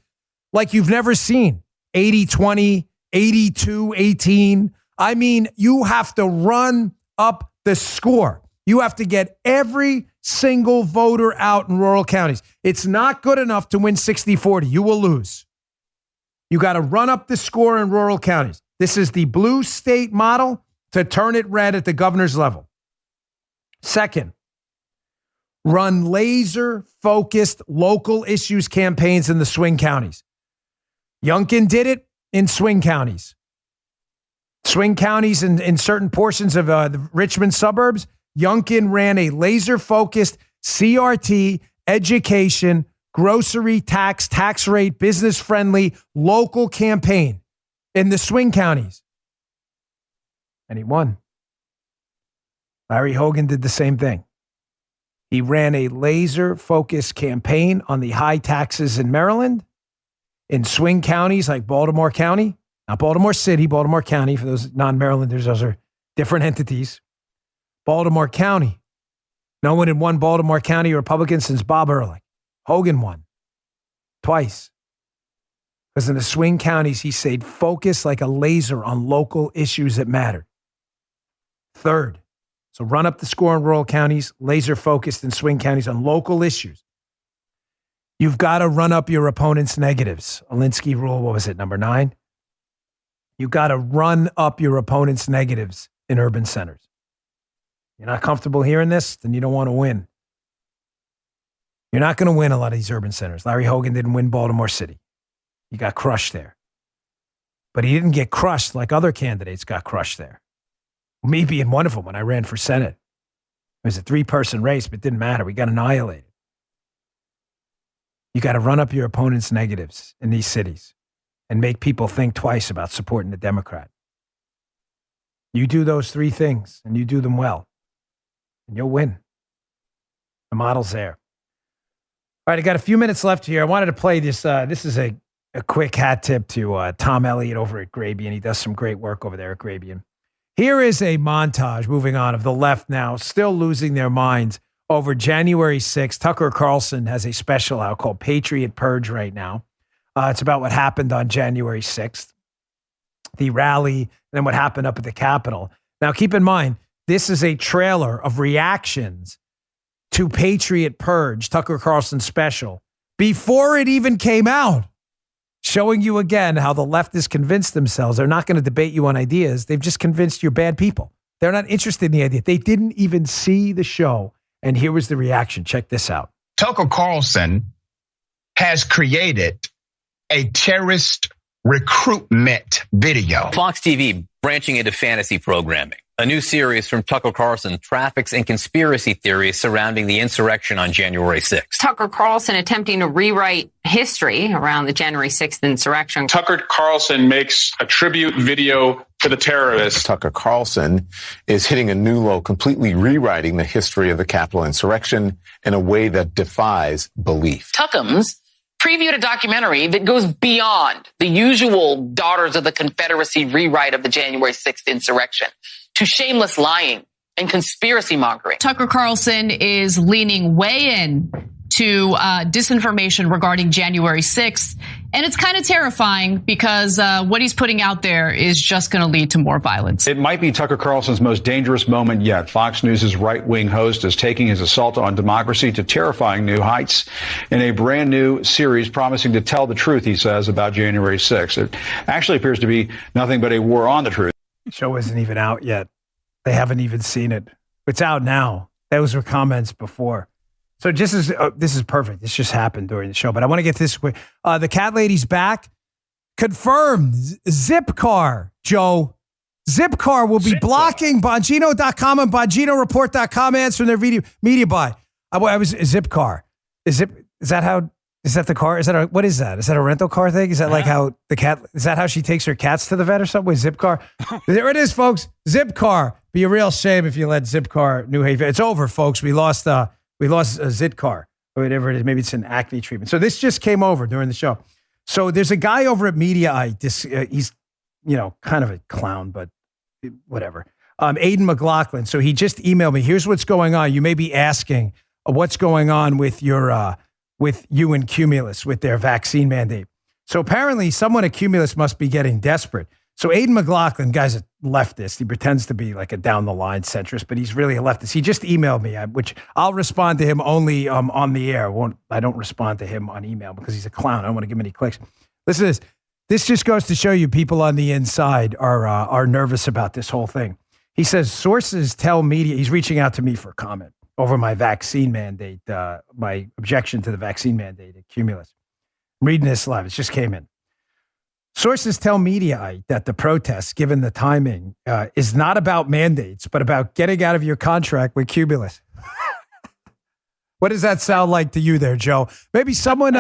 like you've never seen. 80-20, 82-18. I mean, you have to run up the score. You have to get every single voter out in rural counties. It's not good enough to win 60-40. You will lose. You got to run up the score in rural counties. This is the blue state model to turn it red at the governor's level. Second, run laser-focused local issues campaigns in the swing counties. Youngkin did it in swing counties. Swing counties in certain portions of the Richmond suburbs, Youngkin ran a laser-focused CRT, education, grocery tax rate, business-friendly local campaign in the swing counties. And he won. Larry Hogan did the same thing. He ran a laser-focused campaign on the high taxes in Maryland, in swing counties like Baltimore County, not Baltimore City, Baltimore County. For those non-Marylanders, those are different entities. Baltimore County. No one had won Baltimore County Republican since Bob Ehrlich. Hogan won twice. Because in the swing counties, he stayed focused like a laser on local issues that mattered. Third, so run up the score in rural counties, laser focused in swing counties on local issues. You've got to run up your opponent's negatives. Alinsky rule, what was it, number 9? You've got to run up your opponent's negatives in urban centers. You're not comfortable hearing this, then you don't want to win. You're not going to win a lot of these urban centers. Larry Hogan didn't win Baltimore City. He got crushed there. But he didn't get crushed like other candidates got crushed there. Me being one of them when I ran for Senate. It was a 3-person race, but it didn't matter. We got annihilated. You got to run up your opponent's negatives in these cities and make people think twice about supporting the Democrat. You do those 3 things, and you do them well, and you'll win. The model's there. All right, I got a few minutes left here. I wanted to play this. This is a quick hat tip to Tom Elliott over at Grabian. He does some great work over there at Grabian. Here is a montage, moving on, of the left now still losing their minds over January 6th. Tucker Carlson has a special out called Patriot Purge right now. It's about what happened on January 6th, the rally, and then what happened up at the Capitol. Now, keep in mind, this is a trailer of reactions to Patriot Purge, Tucker Carlson's special, before it even came out, showing you again how the leftists convinced themselves they're not going to debate you on ideas. They've just convinced you're bad people. They're not interested in the idea. They didn't even see the show. And here was the reaction. Check this out. Tucker Carlson has created a terrorist recruitment video. Fox TV branching into fantasy programming. A new series from Tucker Carlson traffics in conspiracy theories surrounding the insurrection on January 6th. Tucker Carlson attempting to rewrite history around the January 6th insurrection. Tucker Carlson makes a tribute video to the terrorists. Tucker Carlson is hitting a new low, completely rewriting the history of the Capitol insurrection in a way that defies belief. Tuckums previewed a documentary that goes beyond the usual Daughters of the Confederacy rewrite of the January 6th insurrection to shameless lying and conspiracy mongering. Tucker Carlson is leaning way in to disinformation regarding January 6th. And it's kind of terrifying because what he's putting out there is just going to lead to more violence. It might be Tucker Carlson's most dangerous moment yet. Fox News' right-wing host is taking his assault on democracy to terrifying new heights in a brand new series promising to tell the truth, he says, about January 6th. It actually appears to be nothing but a war on the truth. The show isn't even out yet. They haven't even seen it. It's out now. Those were comments before. So this is perfect. This just happened during the show. But I want to get this quick. The cat lady's back. Confirmed. Zipcar, Joe. Zipcar will be blocking Bongino.com and BonginoReport.com ads from their media buy. I was Zipcar. Is that how? Is that the car? What is that? Is that a rental car thing? Is that like how the cat? Is that how she takes her cats to the vet or something? With Zipcar, there it is, folks. Zipcar. Be a real shame if you let Zipcar New Haven. It's over, folks. We lost Zipcar or whatever it is. Maybe it's an acne treatment. So this just came over during the show. So there's a guy over at Mediaite. He's kind of a clown, but whatever. Aiden McLaughlin. So he just emailed me. Here's what's going on. You may be asking what's going on with your with you and Cumulus with their vaccine mandate. So apparently someone at Cumulus must be getting desperate. So Aiden McLaughlin, guy's a leftist. He pretends to be like a down-the-line centrist, but he's really a leftist. He just emailed me, which I'll respond to him only on the air. I don't respond to him on email because he's a clown. I don't want to give him any clicks. Listen to this. This just goes to show you people on the inside are nervous about this whole thing. He says, sources tell media, he's reaching out to me for comment over my vaccine mandate, my objection to the vaccine mandate at Cumulus. I'm reading this live. It just came in. Sources tell Mediaite that the protests, given the timing, is not about mandates, but about getting out of your contract with Cumulus. What does that sound like to you there, Joe? Maybe someone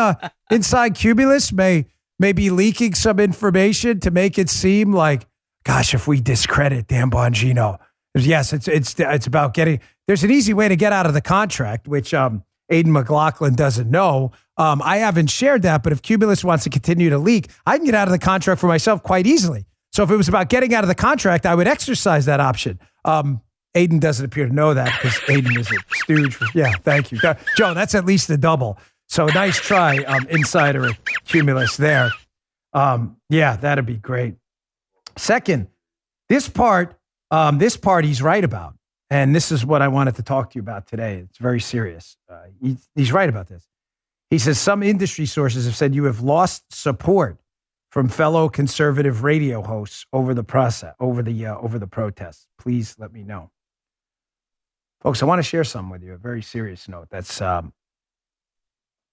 inside Cumulus may be leaking some information to make it seem like, gosh, if we discredit Dan Bongino, yes, it's about getting. There's an easy way to get out of the contract, which Aiden McLaughlin doesn't know. I haven't shared that, but if Cumulus wants to continue to leak, I can get out of the contract for myself quite easily. So if it was about getting out of the contract, I would exercise that option. Aiden doesn't appear to know that because Aiden is a stooge. Yeah, thank you. Joe, that's at least a double. So nice try, insider at Cumulus there. Yeah, that'd be great. Second, this part he's right about. And this is what I wanted to talk to you about today. It's very serious. He's right about this. He says some industry sources have said you have lost support from fellow conservative radio hosts over the protests. Please let me know. Folks, I want to share something with you, a very serious note. That's,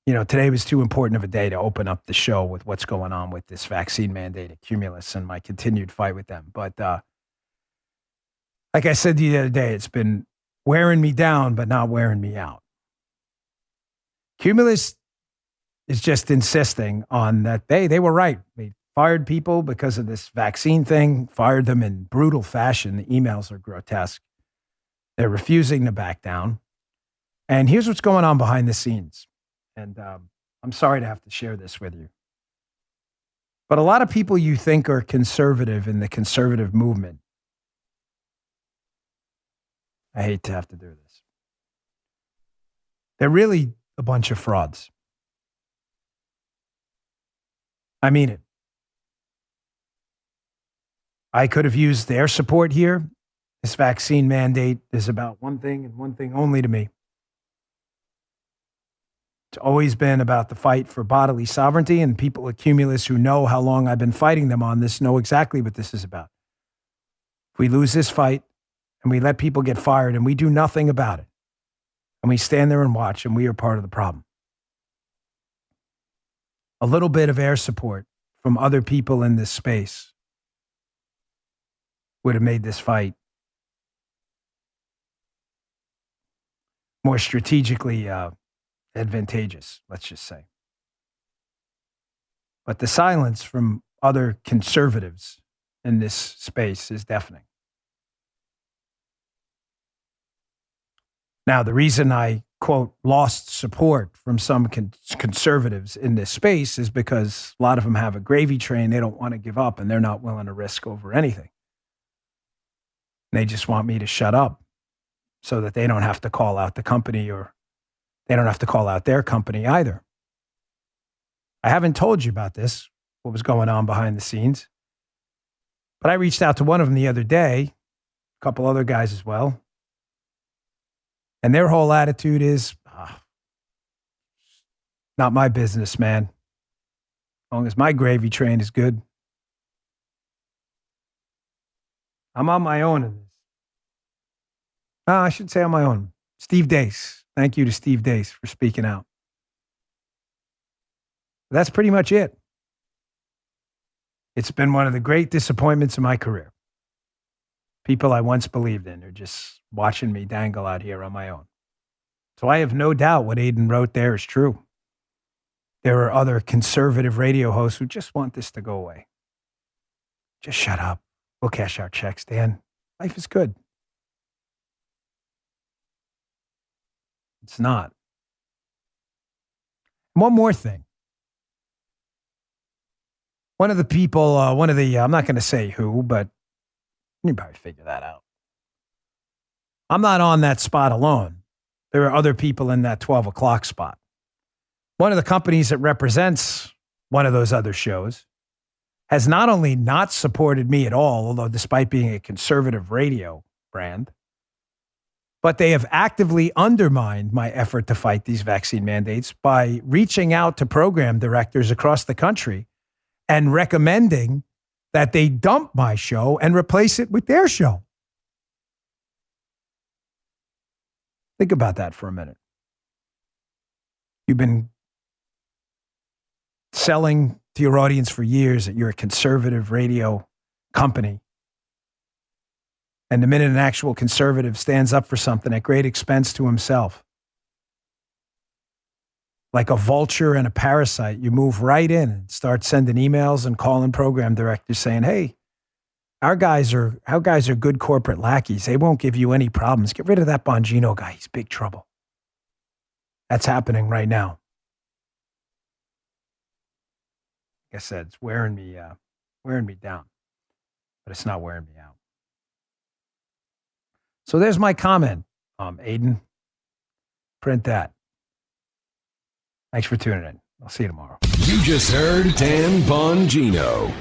today was too important of a day to open up the show with what's going on with this vaccine mandate at Cumulus and my continued fight with them. But like I said the other day, it's been wearing me down, but not wearing me out. Cumulus is just insisting on that they were right. They fired people because of this vaccine thing, fired them in brutal fashion. The emails are grotesque. They're refusing to back down. And here's what's going on behind the scenes. And I'm sorry to have to share this with you. But a lot of people you think are conservative in the conservative movement, I hate to have to do this, they're really a bunch of frauds. I mean it. I could have used their support here. This vaccine mandate is about one thing and one thing only to me. It's always been about the fight for bodily sovereignty, and people at Cumulus who know how long I've been fighting them on this know exactly what this is about. If we lose this fight and we let people get fired and we do nothing about it, and we stand there and watch, and we are part of the problem. A little bit of air support from other people in this space would have made this fight more strategically advantageous, let's just say. But the silence from other conservatives in this space is deafening. Now, the reason I, quote, lost support from some conservatives in this space is because a lot of them have a gravy train they don't want to give up, and they're not willing to risk over anything. They just want me to shut up so that they don't have to call out the company, or they don't have to call out their company either. I haven't told you about this, what was going on behind the scenes, but I reached out to one of them the other day, a couple other guys as well. And their whole attitude is, not my business, man. As long as my gravy train is good. I'm on my own in this. I should say on my own. Steve Dace. Thank you to Steve Dace for speaking out. That's pretty much it. It's been one of the great disappointments of my career. People I once believed in are just watching me dangle out here on my own. So I have no doubt what Aiden wrote there is true. There are other conservative radio hosts who just want this to go away. Just shut up. We'll cash our checks, Dan. Life is good. It's not. One more thing. One of the people, I'm not going to say who, but you can probably figure that out. I'm not on that spot alone. There are other people in that 12 o'clock spot. One of the companies that represents one of those other shows has not only not supported me at all, although despite being a conservative radio brand, but they have actively undermined my effort to fight these vaccine mandates by reaching out to program directors across the country and recommending that they dump my show and replace it with their show. Think about that for a minute. You've been selling to your audience for years that you're a conservative radio company. And the minute an actual conservative stands up for something at great expense to himself, like a vulture and a parasite, you move right in and start sending emails and calling program directors saying, hey, our guys are good corporate lackeys. They won't give you any problems. Get rid of that Bongino guy. He's big trouble. That's happening right now. Like I said, it's wearing me down, but it's not wearing me out. So there's my comment, Aiden. Print that. Thanks for tuning in. I'll see you tomorrow. You just heard Dan Bongino.